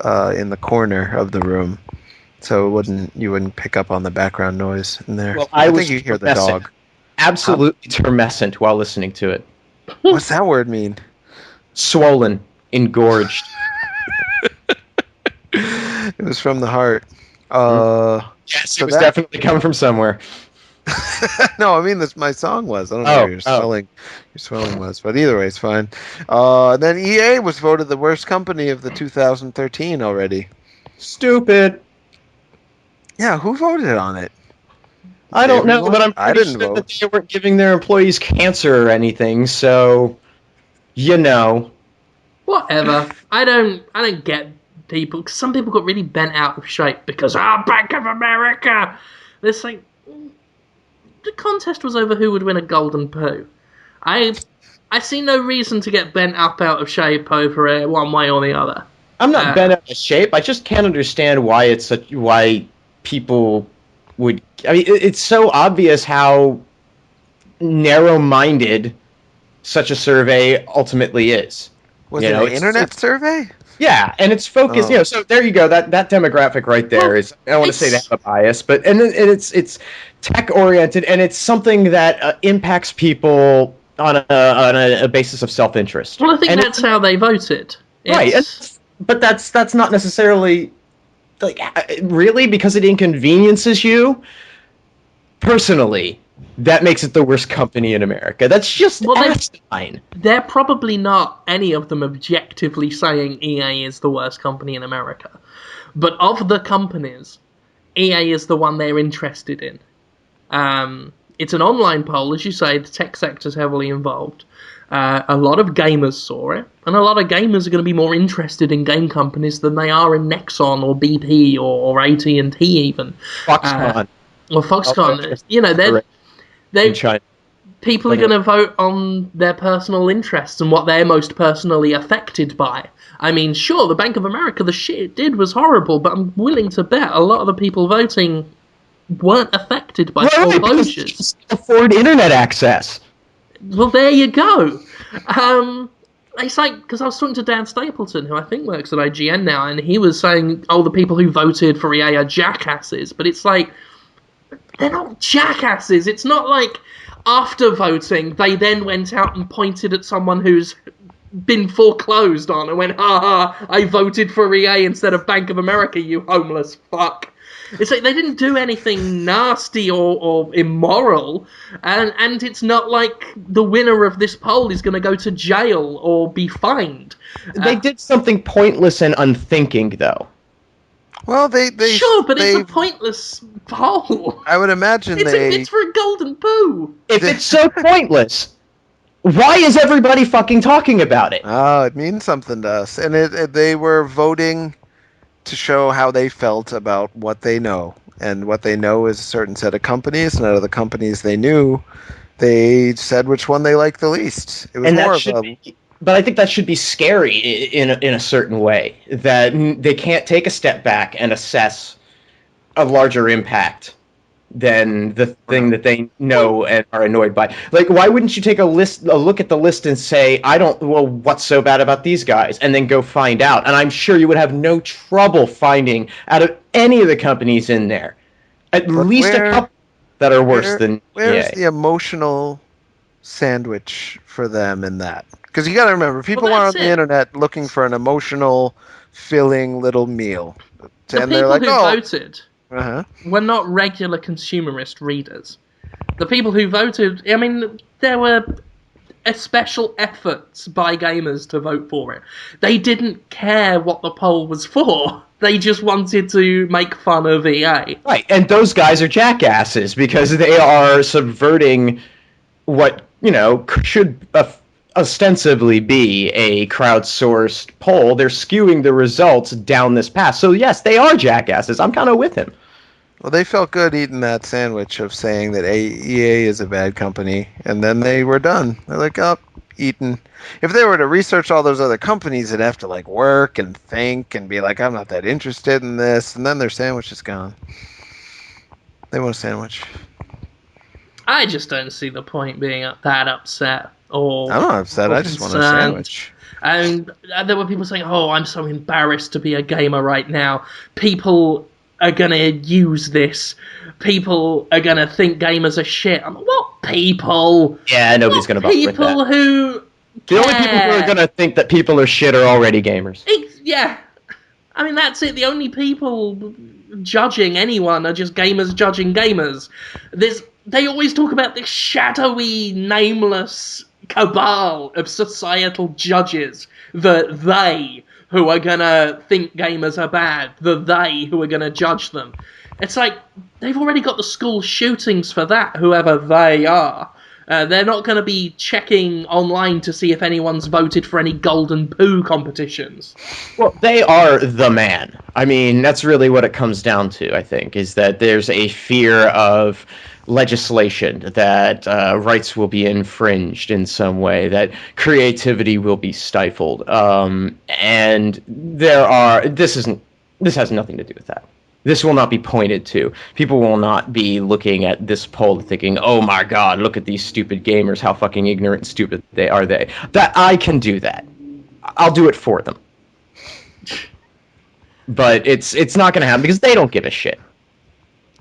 in the corner of the room. So you wouldn't pick up on the background noise in there. Well, I think you hear the dog. Absolutely tumescent while listening to it. What's that word mean? Swollen, engorged. It was from the heart. Yes, it was definitely coming from somewhere. No, I mean my song was. I don't know where your swelling was, but either way, it's fine. Then EA was voted the worst company of the 2013 already. Stupid. Yeah, who voted on it? I don't know, but I'm pretty sure that they weren't giving their employees cancer or anything, so Whatever. I don't get people. Cause some people got really bent out of shape because Bank of America. It's like the contest was over who would win a golden poo. I see no reason to get bent up out of shape over it one way or the other. I'm not bent out of shape. I just can't understand why people would. I mean, it's so obvious how narrow-minded such a survey ultimately is. Was You it know, an internet survey? Yeah, and it's focused. Oh. So there you go. That demographic right there is. I don't want to say they have a bias, but and it's tech oriented, and it's something that impacts people on a basis of self interest. Well, I think that's how they voted. Right, but that's not necessarily like really because it inconveniences you personally. That makes it the worst company in America. That's just asinine. They're probably not any of them objectively saying EA is the worst company in America. But of the companies, EA is the one they're interested in. It's an online poll, as you say, the tech sector's heavily involved. A lot of gamers saw it, and a lot of gamers are going to be more interested in game companies than they are in Nexon or BP or AT&T even. Foxconn. Or Foxconn. You know, people are going to vote on their personal interests and what they're most personally affected by. I mean, sure, the Bank of America, the shit it did was horrible, but I'm willing to bet a lot of the people voting weren't affected by foreclosures. Just afford internet access. Well, there you go. It's like, because I was talking to Dan Stapleton, who I think works at IGN now, and he was saying, the people who voted for EA are jackasses, but it's like, they're not jackasses. It's not like after voting, they then went out and pointed at someone who's been foreclosed on and went, I voted for EA instead of Bank of America, you homeless fuck. It's like they didn't do anything nasty or immoral, and it's not like the winner of this poll is going to go to jail or be fined. They did something pointless and unthinking, though. Well, they sure, but it's a pointless poll. I would imagine it's for a golden poo. If it's so pointless, why is everybody fucking talking about it? Oh, it means something to us, and they were voting to show how they felt about what they know, and what they know is a certain set of companies, and out of the companies they knew, they said which one they liked the least. It was and more that should be. But I think that should be scary in a certain way, that they can't take a step back and assess a larger impact than the thing that they know and are annoyed by. Like, why wouldn't you take a look at the list and say, what's so bad about these guys? And then go find out. And I'm sure you would have no trouble finding out of any of the companies in there, at least a couple that are worse than Where's the emotional sandwich for them in that? Because you got to remember, people are on the internet looking for an emotional, filling little meal. The people who voted were not regular consumerist readers. The people who voted, I mean, there were special efforts by gamers to vote for it. They didn't care what the poll was for. They just wanted to make fun of EA. Right, and those guys are jackasses because they are subverting what, should ostensibly be a crowdsourced poll. They're skewing the results down this path. So yes, they are jackasses. I'm kind of with him. Well, they felt good eating that sandwich of saying that EA is a bad company, and then they were done. They're like, eaten. If they were to research all those other companies, they'd have to work and think and be like, I'm not that interested in this, and then their sandwich is gone. They want a sandwich. I just don't see the point being that upset. I'm not upset. I just want a sandwich. And there were people saying, I'm so embarrassed to be a gamer right now. People are going to use this. People are going to think gamers are shit. What people? Yeah, nobody's going to bother with that. People who The only people who are going to think that people are shit are already gamers. Yeah. I mean, that's it. The only people judging anyone are just gamers judging gamers. They always talk about this shadowy, nameless cabal of societal judges, they who are gonna think gamers are bad, they who are gonna judge them. It's like, they've already got the school shootings for that, whoever they are. They're not going to be checking online to see if anyone's voted for any golden poo competitions. Well, they are the man. I mean, that's really what it comes down to, I think, is that there's a fear of legislation, that rights will be infringed in some way, that creativity will be stifled. And this has nothing to do with that. This will not be pointed to. People will not be looking at this poll thinking, oh my god, look at these stupid gamers, how fucking ignorant and stupid they are. That I can do that. I'll do it for them. But it's not going to happen because they don't give a shit.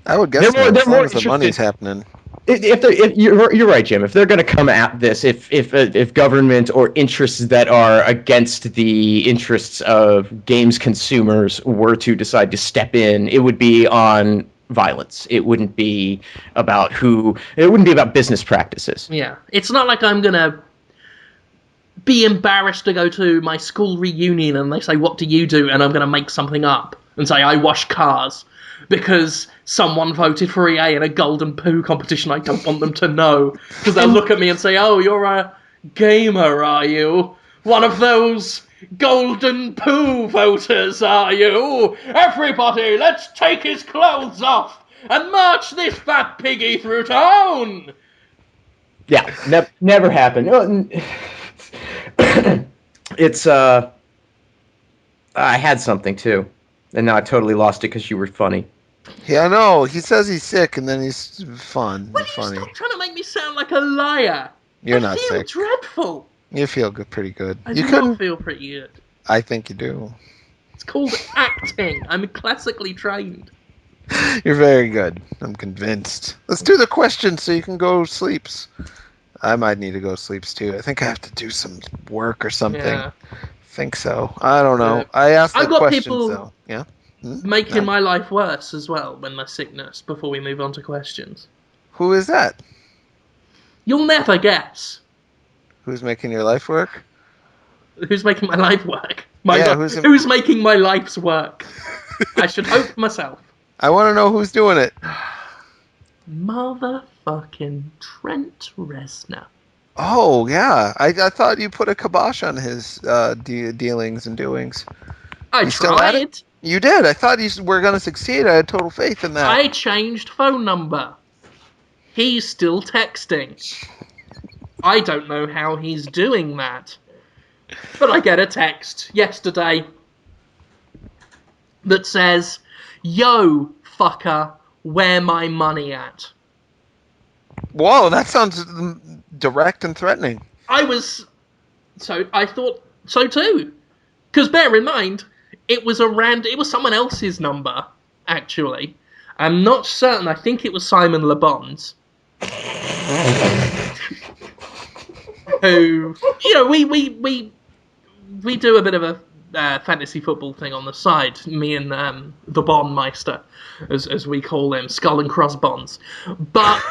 I would guess They're not, as long more as the money's happening. If you're right, Jim. If they're going to come at this, if government or interests that are against the interests of games consumers were to decide to step in, it would be on violence. It wouldn't be about business practices. Yeah, it's not like I'm gonna be embarrassed to go to my school reunion and they say, "What do you do?" and I'm gonna make something up and say, "I wash cars." Because someone voted for EA in a golden poo competition I don't want them to know. Because they'll look at me and say, "Oh, you're a gamer, are you? One of those golden poo voters, are you? Everybody, let's take his clothes off and march this fat piggy through town!" Yeah, never happened. It's, I had something, too. And now I totally lost it because you were funny. Yeah, I know. He says he's sick, and then he's fun. Will you Funny. stop trying to make me sound like a liar? You're I not feel sick. dreadful. You feel good, pretty good. I You do couldn't. not feel pretty good. I think you do. It's called acting. I'm classically trained. You're very good. I'm convinced. Let's do the questions so you can go sleeps. I might need to go sleeps too. I think I have to do some work or something. Yeah. Think so. I don't know. Yeah. I asked the I've got questions people though. Yeah. making my life worse as well when my sickness. Before we move on to questions, Who is that? you'll never guess Who's making your life work? who's making my life work. Who's making my life's work? I should hope myself. I want to know who's doing it. Motherfucking Trent Reznor. Oh yeah, I thought you put a kibosh on his dealings and doings. I still at tried. it? You did. I thought you were going to succeed. I had total faith in that. I changed phone number. He's still texting. I don't know how he's doing that. But I get a text yesterday that says, "Yo, fucker, where my money at?" Whoa, that sounds direct and threatening. I thought so too. Because bear in mind, it was someone else's number, actually. I'm not certain. I think it was Simon Le Bon's. Who, we do a bit of a fantasy football thing on the side. Me and the Bondmeister, as we call them, skull and cross bonds. But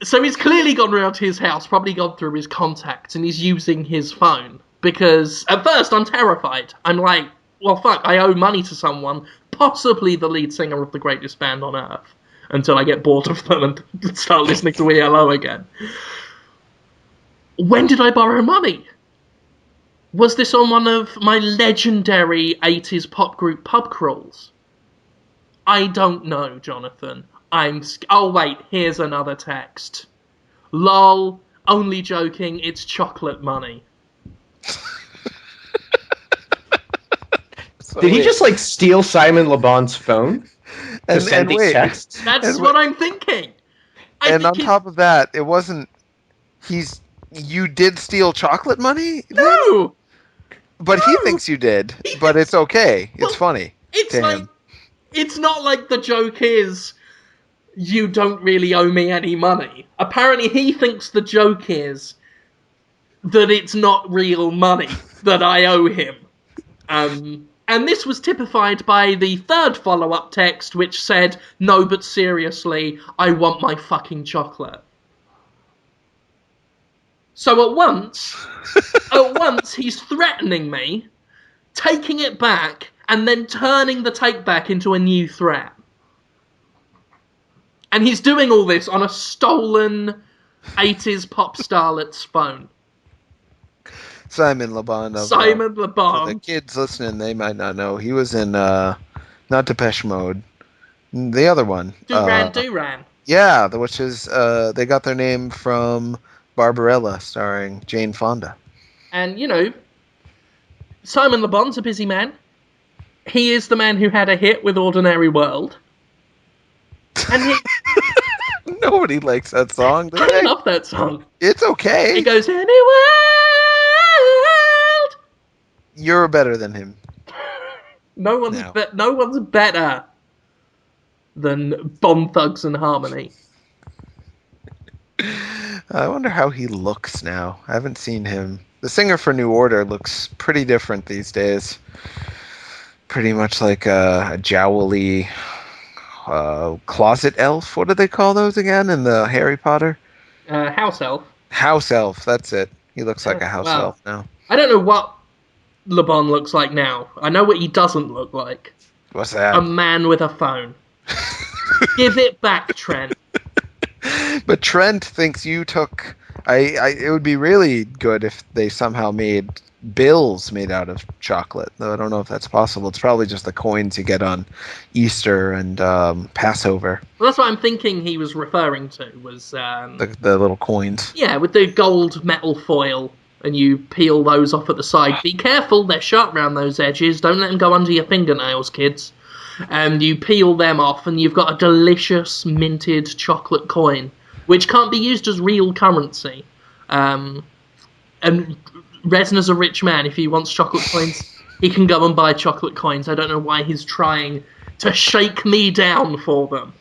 so he's clearly gone around to his house, probably gone through his contacts, and he's using his phone. Because at first I'm terrified. I'm like, well, fuck, I owe money to someone, possibly the lead singer of the greatest band on earth, until I get bored of them and start listening to ELO again. When did I borrow money? Was this on one of my legendary 80s pop group pub crawls? I don't know, Jonathan. Oh wait, here's another text. Lol, only joking, it's chocolate money. Did he just steal Simon Le Bon's phone to send these texts? That's what I'm thinking. On top of that, it wasn't. You did steal chocolate money? No. But he thinks you did. But it's okay. It's funny. It's not like the joke is, you don't really owe me any money. Apparently he thinks the joke is that it's not real money that I owe him. And this was typified by the third follow-up text, which said, "No, but seriously, I want my fucking chocolate." So at once he's threatening me, taking it back, and then turning the take back into a new threat. And he's doing all this on a stolen 80s pop starlet's phone. Simon Le Bon. Simon Le Bon. For the kids listening, they might not know. He was in, not Depeche Mode, the other one. Duran. Yeah, which is, they got their name from Barbarella, starring Jane Fonda. And, Simon Le Bon's a busy man. He is the man who had a hit with Ordinary World. And he... Nobody likes that song, do I they? love that song. It's okay. It goes anywhere. You're better than him. No one's No. no one's better than Bone Thugs and Harmony. I wonder how he looks now. I haven't seen him. The singer for New Order looks pretty different these days. Pretty much like a jowly closet elf. What do they call those again in the Harry Potter? House elf. House elf. That's it. He looks like a house Wow. elf now. I don't know what Le Bon looks like now. I know what he doesn't look like. What's that? A man with a phone. Give it back, Trent. But Trent thinks you took. It would be really good if they somehow made bills made out of chocolate. Though I don't know if that's possible. It's probably just the coins you get on Easter and Passover. Well, that's what I'm thinking he was referring to. Was The little coins. yeah, with the gold metal foil, and you peel those off at the side. Be careful, they're sharp around those edges. Don't let them go under your fingernails, kids. And you peel them off, and you've got a delicious minted chocolate coin, which can't be used as real currency. And Reznor's a rich man. If he wants chocolate coins, he can go and buy chocolate coins. I don't know why he's trying to shake me down for them.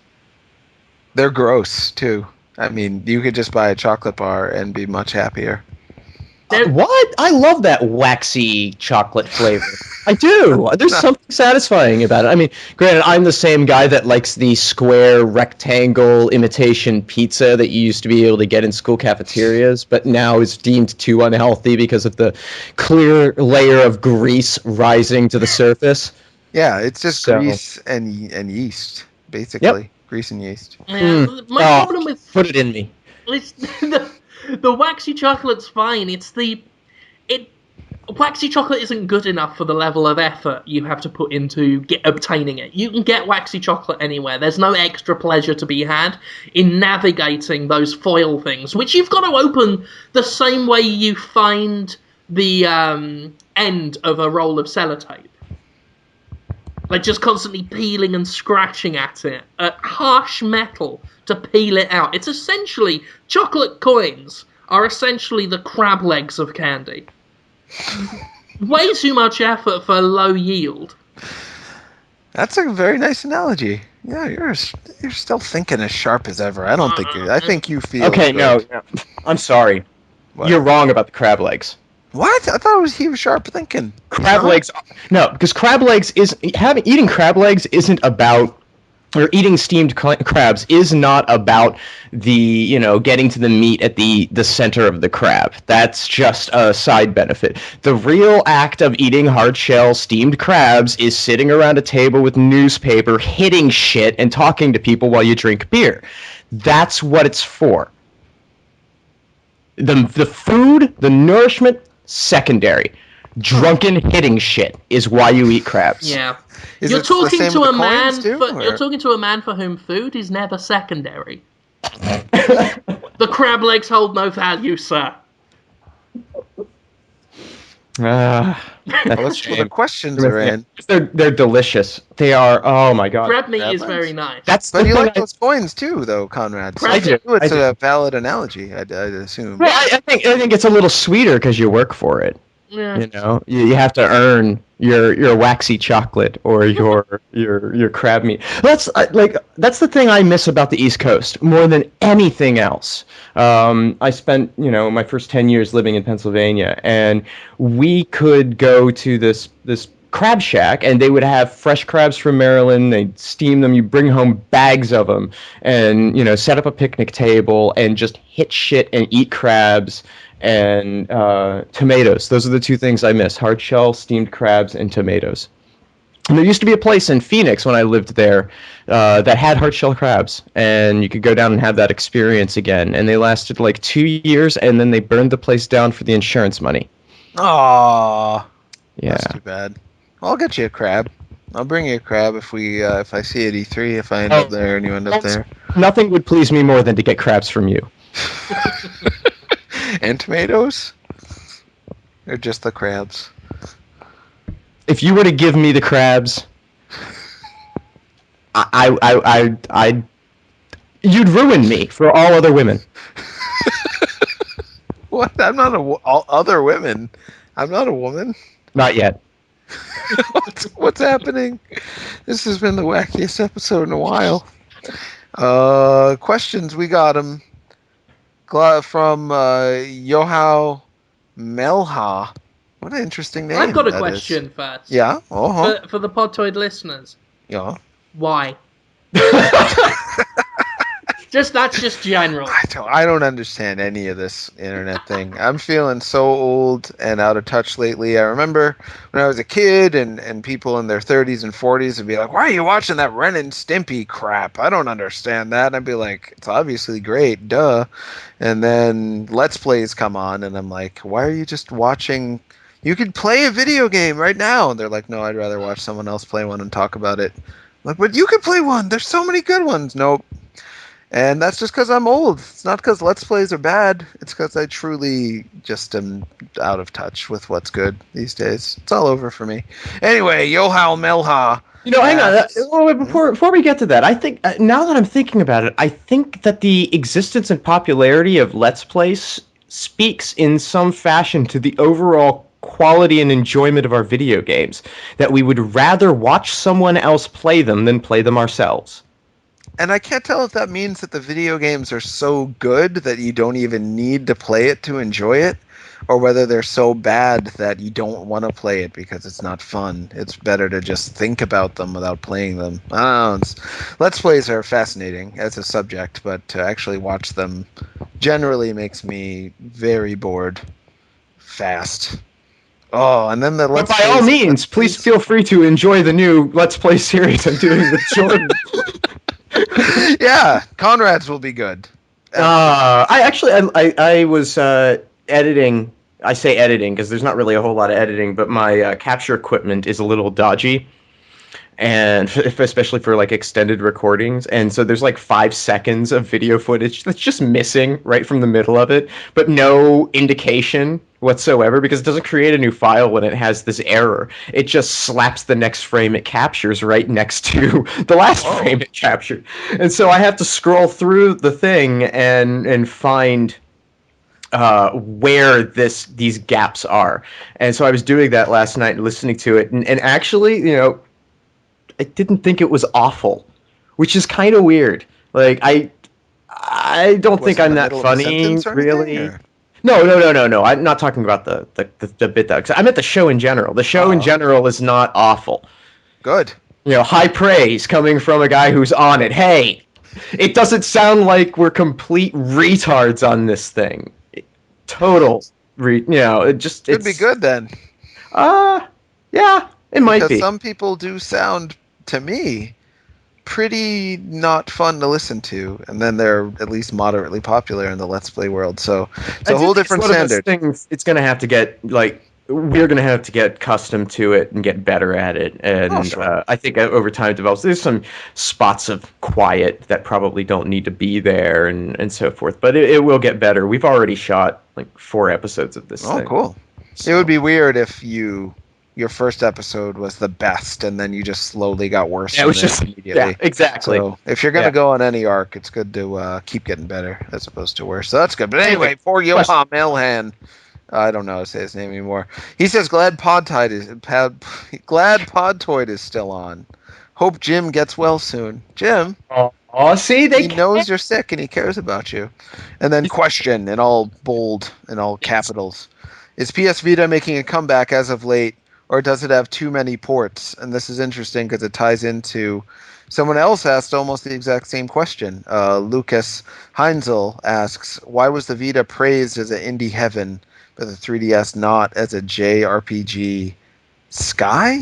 They're gross too. I mean, you could just buy a chocolate bar and be much happier. What? I love that waxy chocolate flavor. I do. There's something satisfying about it. I mean, granted, I'm the same guy that likes the square rectangle imitation pizza that you used to be able to get in school cafeterias, but now is deemed too unhealthy because of the clear layer of grease rising to the surface. Yeah, it's just grease and yeast, basically. Yep. Grease and yeast. Yeah, my problem with Put it in me. it's the waxy chocolate's fine. Waxy chocolate isn't good enough for the level of effort you have to put into obtaining it. You can get waxy chocolate anywhere. There's no extra pleasure to be had in navigating those foil things, which you've got to open the same way you find the end of a roll of sellotape. Like, just constantly peeling and scratching at it, at harsh metal, to peel it out. It's essentially, chocolate coins are essentially the crab legs of candy. Way too much effort for low yield. That's a very nice analogy. Yeah, you're still thinking as sharp as ever. I don't think you. I think you feel. Okay, good. no. I'm sorry. What? You're wrong about the crab legs. What? I thought he was sharp thinking. Crab legs. No, because crab legs eating crab legs isn't about, or eating steamed crabs is not about the, getting to the meat at the center of the crab. That's just a side benefit. The real act of eating hard shell steamed crabs is sitting around a table with newspaper, hitting shit, and talking to people while you drink beer. That's what it's for. The food, the nourishment, secondary. Drunken hitting shit is why you eat crabs. Yeah. Is You're it the talking same to with a the man coins too, for, or- you're talking to a man for whom food is never secondary. The crab legs hold no value, sir. Well, that's what the questions are in. They're delicious. They are. Oh my god. Crab meat crab is legs? very nice. That's But the you thing like those coins too, though, Conrad. So I do. It's I do. a valid analogy, I'd assume. Well, I think it's a little sweeter because you work for it. Yeah. You have to earn your waxy chocolate or your crab meat. That's the thing I miss about the East Coast more than anything else. I spent my first 10 years living in Pennsylvania, and we could go to this crab shack, and they would have fresh crabs from Maryland. They'd steam them. You bring home bags of them, and set up a picnic table and just hit shit and eat crabs. And tomatoes. Those are the two things I miss: hard shell, steamed crabs, and tomatoes. And there used to be a place in Phoenix when I lived there that had hard shell crabs, and you could go down and have that experience again. And they lasted like 2 years, and then they burned the place down for the insurance money. Aww. Yeah. That's too bad. I'll get you a crab. I'll bring you a crab if I see you at E3, if I end up there and you end up there. Nothing would please me more than to get crabs from you. And tomatoes? Or just the crabs? If you were to give me the crabs, You'd ruin me for all other women. What? I'm not all other women. I'm not a woman. Not yet. What's happening? This has been the wackiest episode in a while. Questions, we got them from Yohao Melha. What an interesting name. I've got a that question is. first. Yeah. For the Podtoid listeners. Yeah. Why? That's just general. I don't understand any of this internet thing. I'm feeling so old and out of touch lately. I remember when I was a kid and people in their 30s and 40s would be like, "Why are you watching that Ren and Stimpy crap? I don't understand that." And I'd be like, "It's obviously great, duh." And then Let's Plays come on and I'm like, "Why are you just watching? You could play a video game right now." And they're like, "No, I'd rather watch someone else play one and talk about it." I'm like, "But you could play one. There's so many good ones." Nope. And that's just because I'm old. It's not because Let's Plays are bad. It's because I truly just am out of touch with what's good these days. It's all over for me. Anyway, Yohao Melha. Hang on. Before we get to that, I think, now that I'm thinking about it, I think that the existence and popularity of Let's Plays speaks in some fashion to the overall quality and enjoyment of our video games. That we would rather watch someone else play them than play them ourselves. And I can't tell if that means that the video games are so good that you don't even need to play it to enjoy it, or whether they're so bad that you don't want to play it because it's not fun. It's better to just think about them without playing them. I don't know. Let's Plays are fascinating as a subject, but to actually watch them generally makes me very bored fast. Oh, and then the Let's But by all means, please feel free to enjoy the new Let's Play series I'm doing with Jordan. Yeah, Conrad's will be good. I was editing. I say editing because there's not really a whole lot of editing, but my capture equipment is a little dodgy, and especially for like extended recordings. And so there's like 5 seconds of video footage that's just missing right from the middle of it, but no indication whatsoever because it doesn't create a new file when it has this error. It just slaps the next frame it captures right next to the last frame it captured. And so I have to scroll through the thing and find where these gaps are. And so I was doing that last night and listening to it, and actually, I didn't think it was awful, which is kind of weird. Like I don't think I'm that funny, really. No. I'm not talking about the bit that I meant the show in general. The show in general is not awful. Good. High praise coming from a guy who's on it. Hey, it doesn't sound like we're complete retards on this thing. It just could be good then. Yeah, it might be. Because some people do sound, to me, pretty not fun to listen to, and then they're at least moderately popular in the Let's Play world. So it's a whole different standard. It's going to have to get we're going to have to get accustomed to it and get better at it. And sure. I think over time it develops. There's some spots of quiet that probably don't need to be there and so forth. But it will get better. We've already shot like 4 episodes of this thing. Oh, cool. So. It would be weird if your first episode was the best and then you just slowly got worse. Yeah, it was just immediately. Yeah, exactly. So if you're going to go on any arc, it's good to keep getting better as opposed to worse. So that's good. But anyway, poor Johan Melhan. I don't know how to say his name anymore. He says glad Podtoid is still on. Hope Jim gets well soon. Jim. See, he knows you're sick and he cares about you. And then question in all bold and all capitals. Is PS Vita making a comeback as of late, or does it have too many ports? And this is interesting because it ties into someone else asked almost the exact same question. Lucas Heinzel asks, why was the Vita praised as an indie heaven, but the 3DS not as a JRPG sky?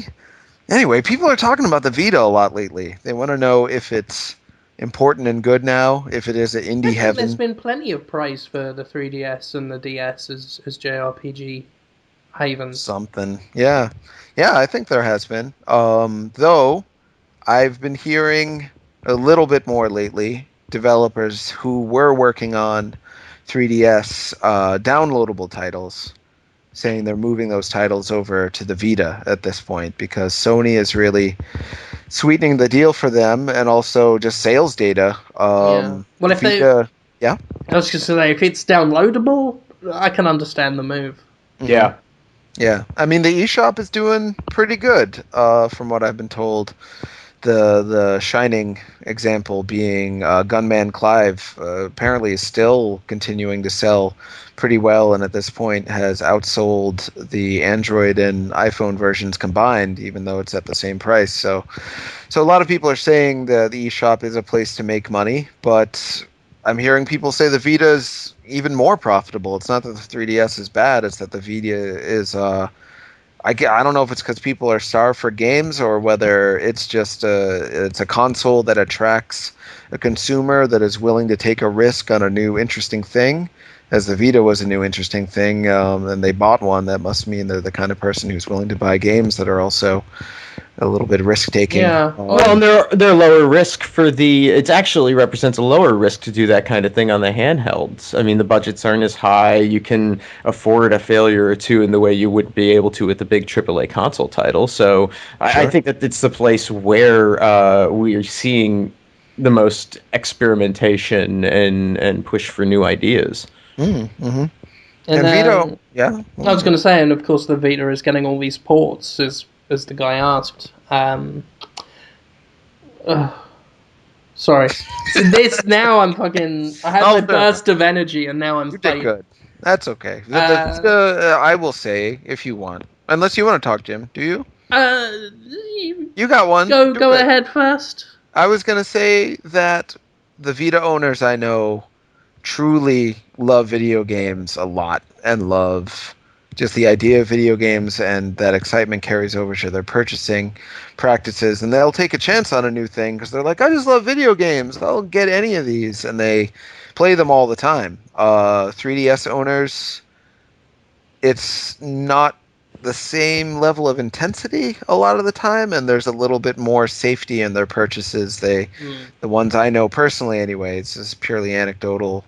Anyway, people are talking about the Vita a lot lately. They want to know if it's important and good now, if it is an indie heaven. There's been plenty of praise for the 3DS and the DS as JRPG havens. Something. Yeah, I think there has been. Though, I've been hearing a little bit more lately, developers who were working on 3DS downloadable titles saying they're moving those titles over to the Vita at this point because Sony is really sweetening the deal for them, and also just sales data. Yeah. Well, if Vita, yeah. I was just say, if it's downloadable, I can understand the move. Yeah. Yeah, I mean the eShop is doing pretty good, from what I've been told. The shining example being Gunman Clive, apparently is still continuing to sell pretty well, and at this point has outsold the Android and iPhone versions combined, even though it's at the same price. So a lot of people are saying that the eShop is a place to make money, but I'm hearing people say the Vita is even more profitable. It's not that the 3DS is bad; it's that the Vita is. I don't know if it's because people are starved for games, or whether it's just it's a console that attracts a consumer that is willing to take a risk on a new interesting thing. As the Vita was a new interesting thing, and they bought one, that must mean they're the kind of person who's willing to buy games that are also a little bit risk taking. Yeah. Well, and they're lower risk for the. It actually represents a lower risk to do that kind of thing on the handhelds. I mean, the budgets aren't as high. You can afford a failure or two in the way you would be able to with the big AAA console title. So I think that it's the place where we are seeing the most experimentation and push for new ideas. Mm-hmm. And Vita, yeah. I was going to say, and of course the Vita is getting all these ports, as the guy asked. Sorry. This now I'm fucking. I had my burst of energy, and now I'm. You did good. That's okay. I will say, if you want, unless you want to talk, Jim. Do you? You got one. Go ahead first. I was gonna say that the Vita owners I know truly love video games a lot, and love just the idea of video games, and that excitement carries over to their purchasing practices, and they'll take a chance on a new thing because they're like, I just love video games, I'll get any of these, and they play them all the time. 3DS owners, it's not the same level of intensity a lot of the time, and there's a little bit more safety in their purchases. The ones I know personally, anyway, it's just purely anecdotal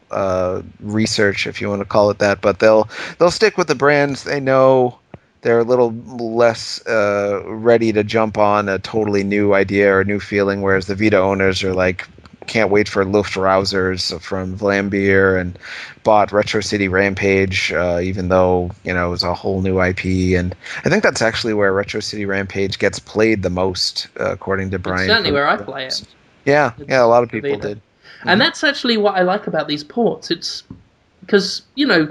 research, if you want to call it that. But they'll stick with the brands they know. They're a little less ready to jump on a totally new idea or new feeling, whereas the Vita owners are like, can't wait for Luftrausers from Vlambeer, and bought Retro City Rampage, even though it was a whole new IP. And I think that's actually where Retro City Rampage gets played the most, according to Brian. It's certainly where I play it. Yeah, a lot of people did. And that's actually what I like about these ports. It's because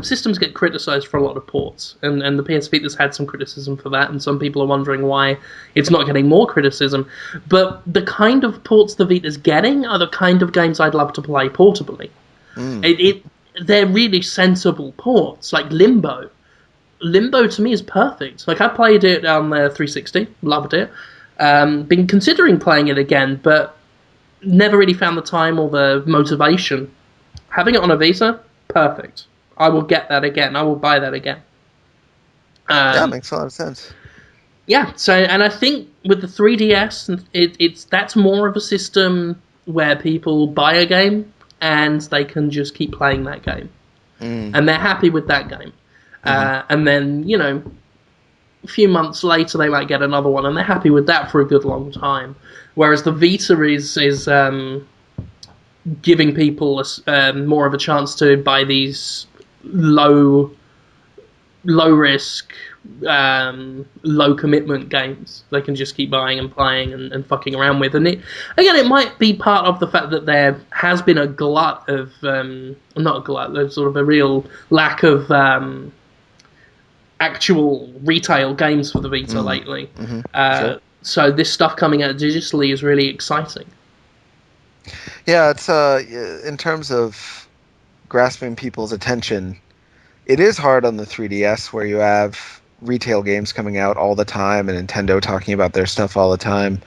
systems get criticized for a lot of ports, and the PS Vita's had some criticism for that, and some people are wondering why it's not getting more criticism. But the kind of ports the Vita's getting are the kind of games I'd love to play portably. They're really sensible ports, like Limbo. Limbo to me is perfect. Like, I played it on the 360, loved it. Been considering playing it again, but never really found the time or the motivation. Having it on a Vita, perfect. I will get that again. I will buy that again. Yeah, makes a lot of sense. Yeah, so, and I think with the 3DS, that's more of a system where people buy a game and they can just keep playing that game. And they're happy with that game. And then, a few months later they might get another one and they're happy with that for a good long time. Whereas the Vita is giving people more of a chance to buy these low risk, low commitment games. They can just keep buying and playing and fucking around with. And it might be part of the fact that there has been a glut of not a glut, there's sort of a real lack of actual retail games for the Vita lately. Sure. So this stuff coming out digitally is really exciting. Yeah, it's in terms of grasping people's attention, it is hard on the 3DS, where you have retail games coming out all the time and Nintendo talking about their stuff all the time,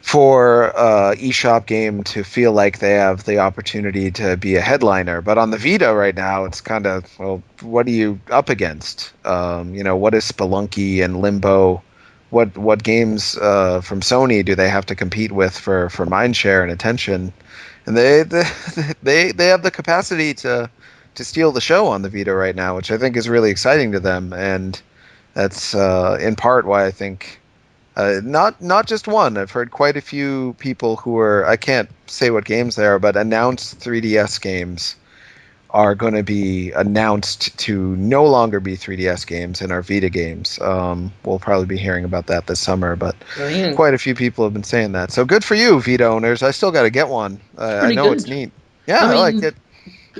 for eShop game to feel like they have the opportunity to be a headliner. But on the Vita right now, it's kind of, well, what are you up against? What is Spelunky and Limbo? What games from Sony do they have to compete with for mindshare and attention? And they have the capacity to steal the show on the Vita right now, which I think is really exciting to them. And that's in part why I think Not just one. I've heard quite a few people who are, I can't say what games they are, but announced 3DS games are going to be announced to no longer be 3DS games and are Vita games. We'll probably be hearing about that this summer, but Brilliant. quite a few people have been saying that. So good for you, Vita owners. I still got to get one. I Pretty know good. it's neat. Yeah, I I like mean, it.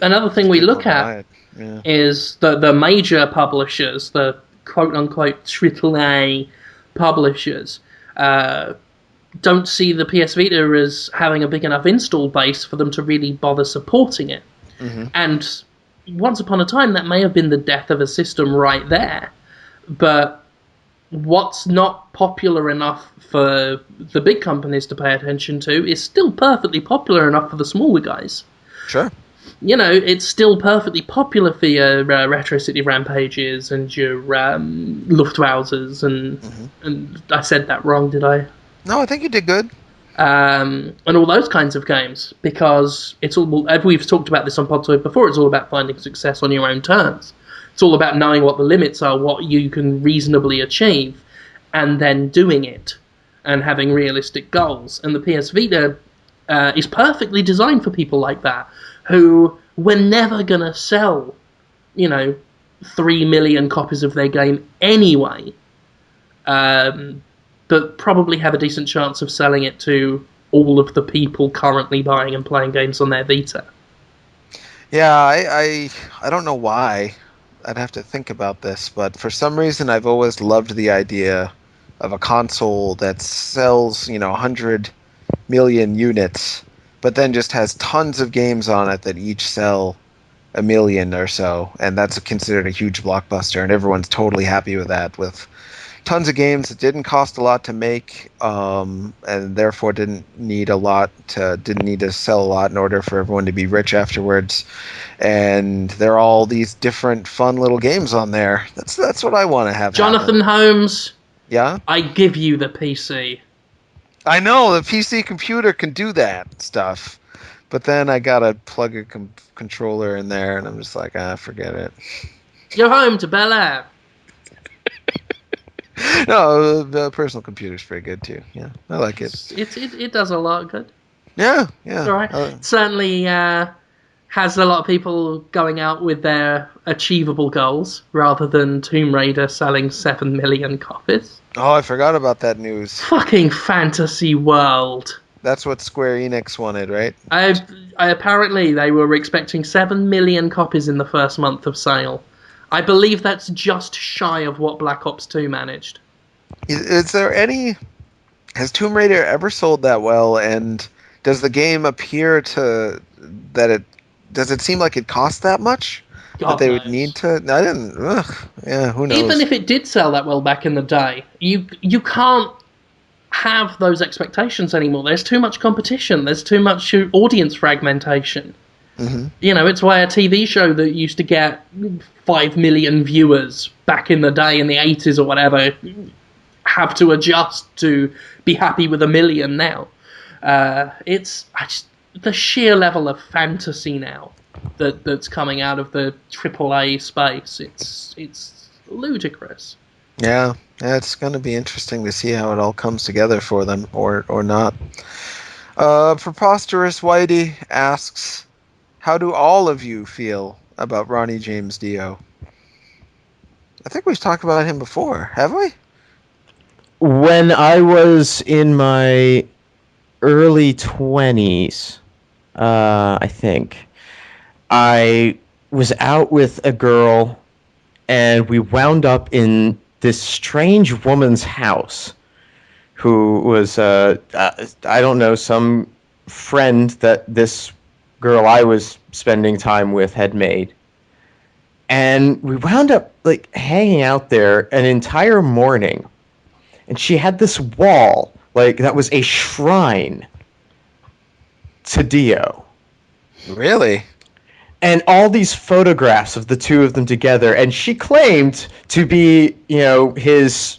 another thing we People look at buy it. Yeah. is the major publishers, the quote-unquote AAA publishers, don't see the PS Vita as having a big enough install base for them to really bother supporting it. Mhm. And once upon a time, that may have been the death of a system right there. But what's not popular enough for the big companies to pay attention to is still perfectly popular enough for the smaller guys. Sure. You know, it's still perfectly popular for your Retro City Rampages and your Luftwausers, and I said that wrong, did I? No, I think you did good. And all those kinds of games, because it's all, as we've talked about this on Podtoid before, it's all about finding success on your own terms. It's all about knowing what the limits are, what you can reasonably achieve, and then doing it, and having realistic goals. And the PS Vita is perfectly designed for people like that, who were never going to sell, 3 million copies of their game anyway. But probably have a decent chance of selling it to all of the people currently buying and playing games on their Vita. Yeah, I don't know why. I'd have to think about this, but for some reason I've always loved the idea of a console that sells, 100 million units, but then just has tons of games on it that each sell a million or so, and that's considered a huge blockbuster, and everyone's totally happy with that, with tons of games that didn't cost a lot to make, and therefore didn't need to sell a lot in order for everyone to be rich afterwards. And there are all these different fun little games on there. That's what I want to have. Jonathan happen. Holmes, Yeah, I give you the PC. I know the PC computer can do that stuff, but then I gotta plug a controller in there, and I'm just like, forget it. You're home to Bel Air. No, the personal computer's pretty good too. Yeah, I like it. It does a lot of good. Yeah. All right. Certainly has a lot of people going out with their achievable goals rather than Tomb Raider selling 7 million copies. Oh, I forgot about that news. Fucking fantasy world. That's what Square Enix wanted, right? I apparently they were expecting 7 million copies in the first month of sale. I believe that's just shy of what Black Ops 2 managed. Is there any... Has Tomb Raider ever sold that well, and does the game appear to... Does it seem like it costs that much? God that they knows. would need to... I didn't... yeah, who knows? Even if it did sell that well back in the day, you can't have those expectations anymore. There's too much competition. There's too much audience fragmentation. Mm-hmm. It's why a TV show that used to get 5 million viewers back in the day in the 80s or whatever have to adjust to be happy with 1 million now. The sheer level of fantasy now that's coming out of the AAA space. It's ludicrous. Yeah, it's going to be interesting to see how it all comes together for them, or not. Preposterous Whitey asks, how do all of you feel about Ronnie James Dio? I think we've talked about him before, have we? When I was in my early 20s, I think, I was out with a girl, and we wound up in this strange woman's house who was, I don't know, some friend that this girl I was spending time with had made. And we wound up like hanging out there an entire morning. And she had this wall, like that was a shrine to Dio. Really? And all these photographs of the two of them together, and she claimed to be, his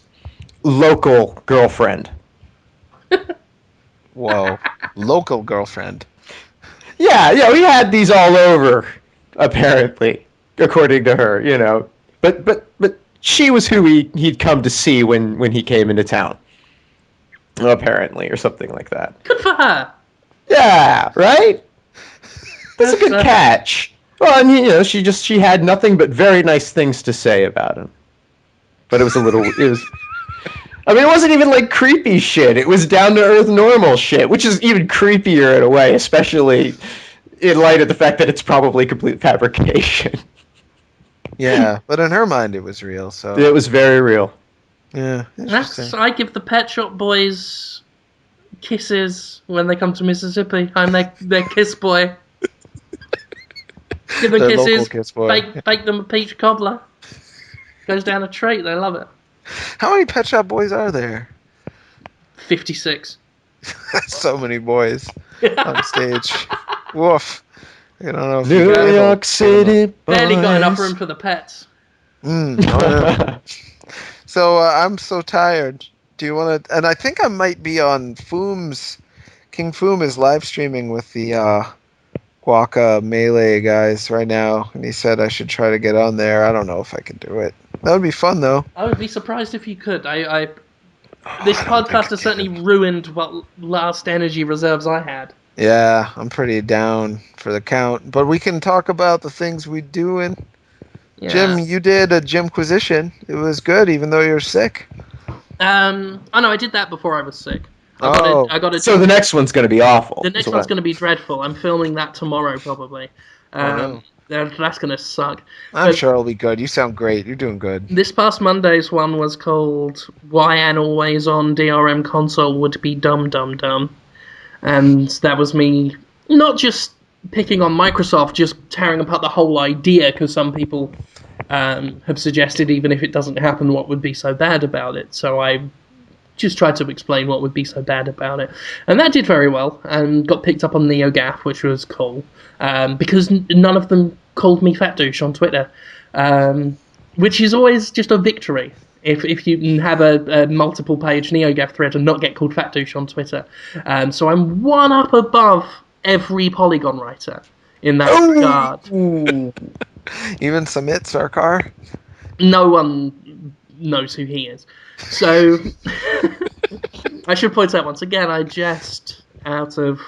local girlfriend. Whoa. Local girlfriend. Yeah, we had these all over, apparently, according to her, But she was who he'd come to see when he came into town. apparently, or something like that. Good for her. Yeah, right? That's a Good good for catch. Well, and you know, she had nothing but very nice things to say about him. But it was I mean, it wasn't even like creepy shit. It was down to earth normal shit, which is even creepier in a way, especially in light of the fact that it's probably complete fabrication. Yeah, but in her mind it was real. So It was very real. yeah, interesting. I give the Pet Shop Boys kisses when they come to Mississippi. I'm their kiss boy. Give them Their local kisses. kiss boy. Bake them a peach cobbler. Goes down a treat. They love it. How many Pet Shop Boys are there? 56. So many boys on stage. Woof. I don't know if New York City Barely got enough boys. room for the pets. Oh, yeah. So I'm so tired. Do you want to? And I think I might be on Foom's. King Foom is live streaming with the Guaca Melee guys right now, and he said I should try to get on there. I don't know if I can do it. That would be fun though. I would be surprised if you could. This I don't think podcast I has certainly can. ruined what last energy reserves I had. Yeah, I'm pretty down for the count, but we can talk about the things we do. And Yeah. Jim, you did a Jimquisition. It was good, even though you're sick. Oh no, I did that before I was sick. Oh. I got a. So the next one's going to be awful. The next one's going to be dreadful. I'm filming that tomorrow, probably. No. That's going to suck. I'm But sure it'll be good. You sound great. You're doing good. This past Monday's one was called "Why an Always On DRM Console Would Be Dumb Dumb Dumb," and that was me not just picking on Microsoft, just tearing apart the whole idea, because some people have suggested even if it doesn't happen, what would be so bad about it. So I just tried to explain what would be so bad about it. And that did very well, and got picked up on NeoGAF, which was cool, because none of them called me Fat Douche on Twitter, which is always just a victory. If you can have a multiple-page NeoGAF thread and not get called Fat Douche on Twitter. So I'm one up above every Polygon writer in that regard. Even Samit Sarkar? No one knows who he is. So I should point out once again, I jest out of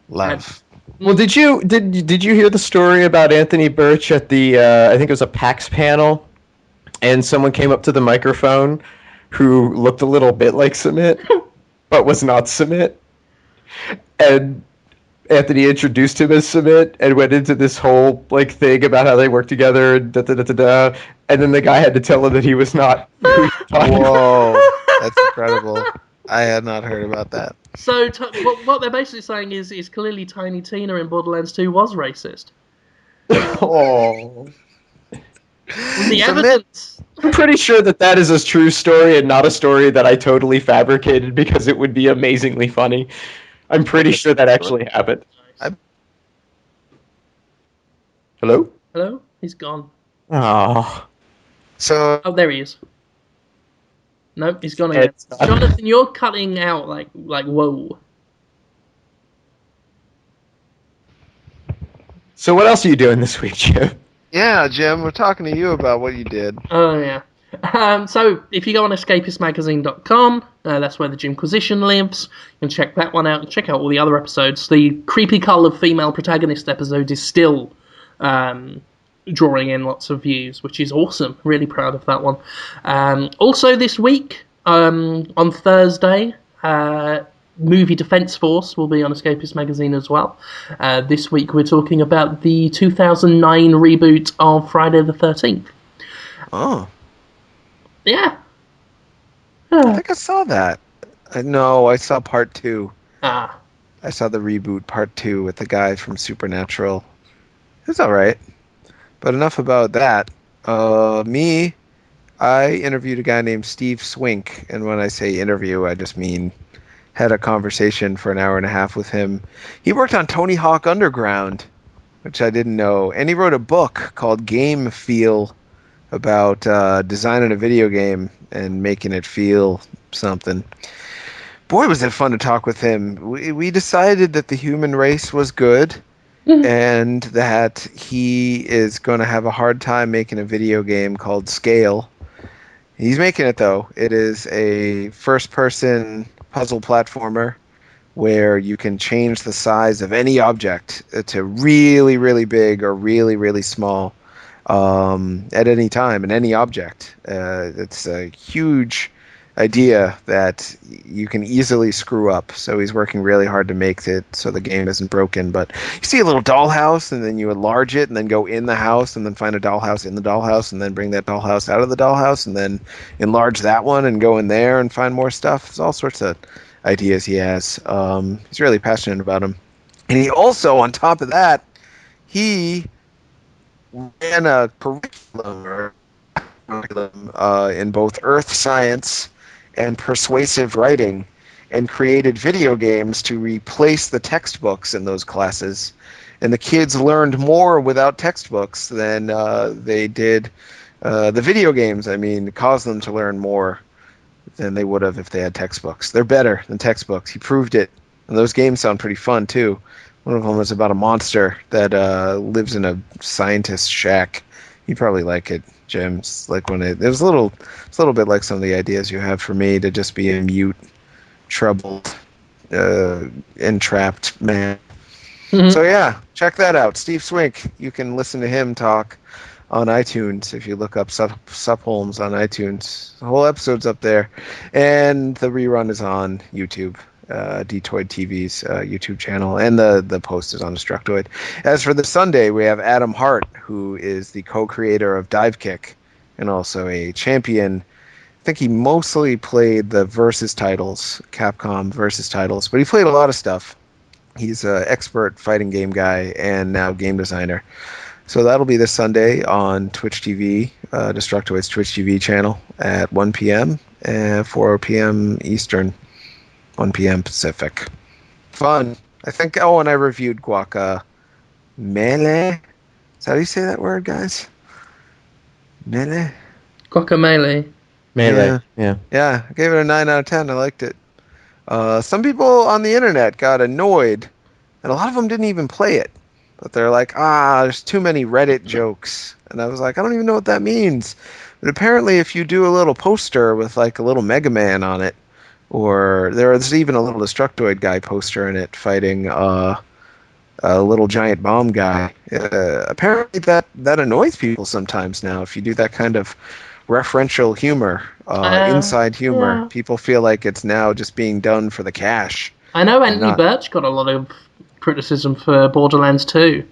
Love. Well, did you hear the story about Anthony Birch at the I think it was a PAX panel, and someone came up to the microphone who looked a little bit like Submit, but was not Submit, and Anthony introduced him as Submit and went into this whole like thing about how they work together and and then the guy had to tell him that he was not who he thought he was. Whoa, that's incredible. I had not heard about that. So what they're basically saying is clearly Tiny Tina in Borderlands 2 was racist. Oh. The Submit. evidence. I'm pretty sure that is a true story and not a story that I totally fabricated because it would be amazingly funny. I'm pretty sure that actually happened. Hello? Hello? He's gone. Oh. So Oh, there he is. Nope, he's gone again. It's not- Jonathan, you're cutting out like whoa. So what else are you doing this week, Jim? yeah, Jim, we're talking to you about what you did. Oh, yeah. So, if you go on escapistmagazine.com, that's where the Jimquisition lives. You can check that one out and check out all the other episodes. The Creepy Cull of Female Protagonist episode is still drawing in lots of views, which is awesome. Really proud of that one. Also this week, on Thursday, Movie Defense Force will be on Escapist Magazine as well. This week we're talking about the 2009 reboot of Friday the 13th. Oh, Yeah. I think I saw that. No, I saw part 2. Ah. I saw the reboot part 2 with the guy from Supernatural. It's all right. But enough about that. I interviewed a guy named Steve Swink, and when I say interview, I just mean had a conversation for an hour and a half with him. He worked on Tony Hawk Underground, which I didn't know, and he wrote a book called Game Feel about designing a video game and making it feel something. Boy, was it fun to talk with him. We decided that the human race was good and that he is going to have a hard time making a video game called Scale. He's making it, though. It is a first-person puzzle platformer where you can change the size of any object to really, really big or really, really small at any time in any object. It's a huge idea that you can easily screw up. So he's working really hard to make it so the game isn't broken. But you see a little dollhouse, and then you enlarge it, and then go in the house, and then find a dollhouse in the dollhouse, and then bring that dollhouse out of the dollhouse, and then enlarge that one and go in there and find more stuff. There's all sorts of ideas he has. He's really passionate about them. And he also, on top of that, he ran a curriculum in both earth science and persuasive writing, and created video games to replace the textbooks in those classes. And the kids learned more without textbooks than they did the video games. I mean, it caused them to learn more than they would have if they had textbooks. They're better than textbooks. He proved it. And those games sound pretty fun, too. One of them is about a monster that lives in a scientist's shack. You'd probably like it, Jim. It's like when it's a little bit like some of the ideas you have for me to just be a mute, troubled, entrapped man. Mhm. So yeah, check that out. Steve Swink. You can listen to him talk on iTunes if you look up Sup Holmes on iTunes. The whole episode's up there, and the rerun is on YouTube. Dtoid TV's YouTube channel, and the post is on Destructoid. As for the Sunday, we have Adam Hart, who is the co-creator of Dive Kick and also a champion. I think he mostly played the Versus titles, Capcom Versus titles, but he played a lot of stuff. He's an expert fighting game guy and now game designer. So that'll be this Sunday on Twitch TV, Destructoid's Twitch TV channel at 1 p.m. and 4 p.m. Eastern. 1 p.m. Pacific. Fun. I think, and I reviewed Guaca Melee. Is that how you say that word, guys? Melee? Guacamelee. Melee. Yeah. Yeah, I gave it a 9 out of 10. I liked it. Some people on the internet got annoyed, and a lot of them didn't even play it. But they're like, there's too many Reddit jokes. And I was like, I don't even know what that means. But apparently if you do a little poster with like a little Mega Man on it, or there's even a little Destructoid guy poster in it fighting a little giant bomb guy. Apparently that annoys people sometimes now. If you do that kind of referential humor, inside humor, yeah. people feel like it's now just being done for the cash. I know Anthony not- Birch got a lot of criticism for Borderlands 2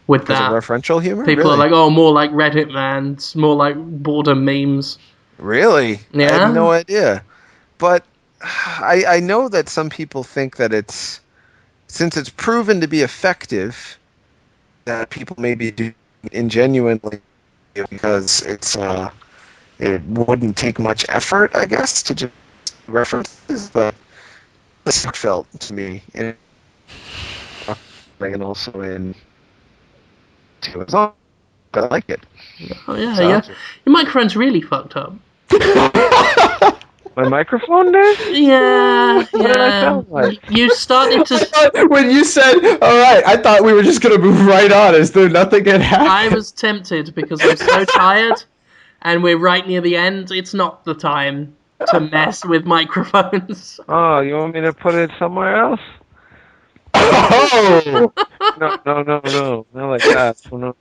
with Because of that. referential humor? People Really? are like, more like Reddit, man. It's more like border memes. Really? I Yeah. had no idea. But I know that some people think that since it's proven to be effective, that people may be doing it ingenuinely because it wouldn't take much effort, I guess, to just references, but this felt to me, and also in to as long as I like it. Oh, yeah, So- yeah. Your microphone's really fucked up. My microphone did? Yeah, What did I sound like? You started to... When you said, all right, I thought we were just going to move right on as though nothing had happened. I was tempted because I'm so tired, and we're right near the end. It's not the time to mess with microphones. Oh, you want me to put it somewhere else? Oh! No. Not like that. No.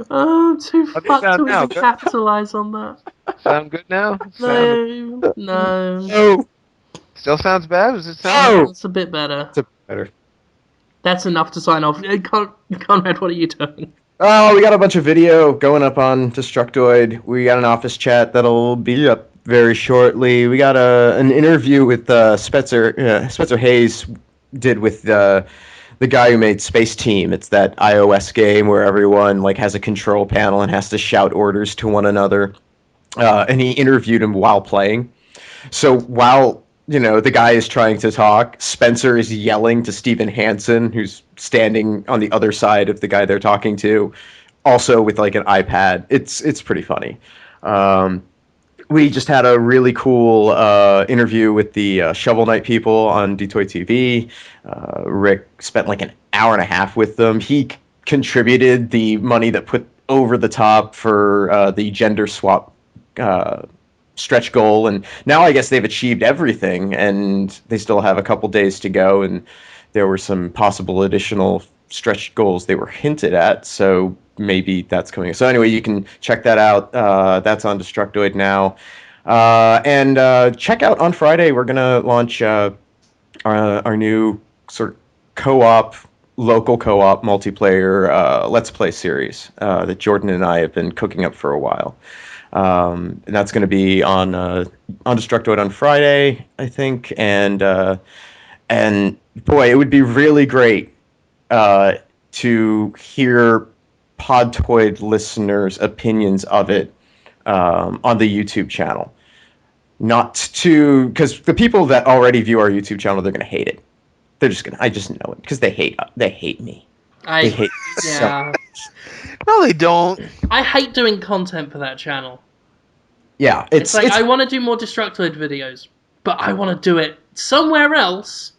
Oh, I'm too How's it fucked sound to now? even Good? capitalize on that. Sound good now? No. No. Still sounds bad? Does it sound? No. That's a bit better. It's a better. That's enough to sign off. Conrad, what are you doing? Oh, we got a bunch of video going up on Destructoid. We got an office chat that'll be up very shortly. We got an interview with Spencer Hayes did with the guy who made Space Team. It's that iOS game where everyone like has a control panel and has to shout orders to one another. And he interviewed him while playing. So while the guy is trying to talk, Spencer is yelling to Steven Hansen, who's standing on the other side of the guy they're talking to, also with like an iPad. It's pretty funny. We just had a really cool interview with the Shovel Knight people on Dtoid TV. Rick spent like an hour and a half with them. He contributed the money that put over the top for the gender swap stretch goal, and now I guess they've achieved everything, and they still have a couple days to go, and there were some possible additional stretch goals they were hinted at, so maybe that's coming. So anyway, you can check that out. That's on Destructoid now. And check out on Friday, we're going to launch our new sort of co-op, local co-op multiplayer Let's Play series that Jordan and I have been cooking up for a while. And that's going to be on Destructoid on Friday, I think. And boy, it would be really great to hear Podtoid listeners' opinions of it on the YouTube channel. Not to, because the people that already view our YouTube channel, they're going to hate it. They're just going to, I just know it, because they hate me. They hate me so much. No, they don't. I hate doing content for that channel. Yeah, it's like I want to do more Destructoid videos, but I want to do it somewhere else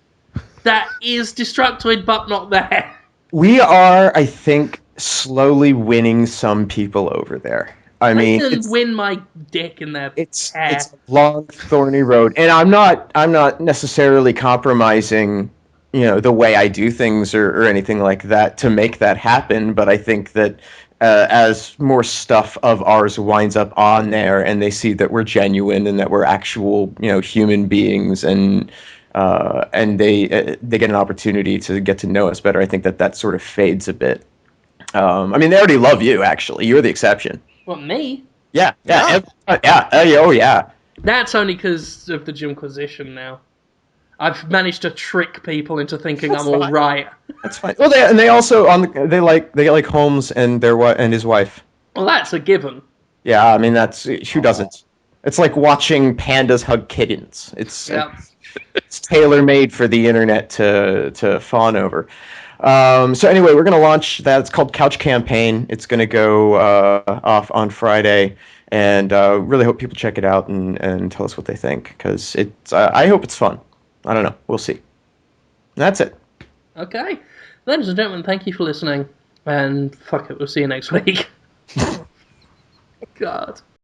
that is Destructoid but not there. We are, I think, slowly winning some people over there. I mean, can win my dick in their it's hair. it's a long, thorny road, and I'm not necessarily compromising, the way I do things or anything like that to make that happen. But I think that as more stuff of ours winds up on there, and they see that we're genuine and that we're actual, human beings, and they get an opportunity to get to know us better, I think that sort of fades a bit. I mean, they already love you. Actually, you're the exception. What, me? Yeah. Yeah. That's only because of the Jimquisition now. I've managed to trick people into thinking That's I'm all fine. right. That's fine. Well, they also they like Holmes and and his wife. Well, that's a given. Yeah, I mean who doesn't? It's like watching pandas hug kittens. It's tailor made for the internet to fawn over. So anyway, we're going to launch that. It's called Couch Campaign. It's going to go off on Friday, and really hope people check it out and tell us what they think, because I hope it's fun. I don't know. We'll see. That's it. Okay. Ladies and gentlemen, thank you for listening, and fuck it, we'll see you next week. God.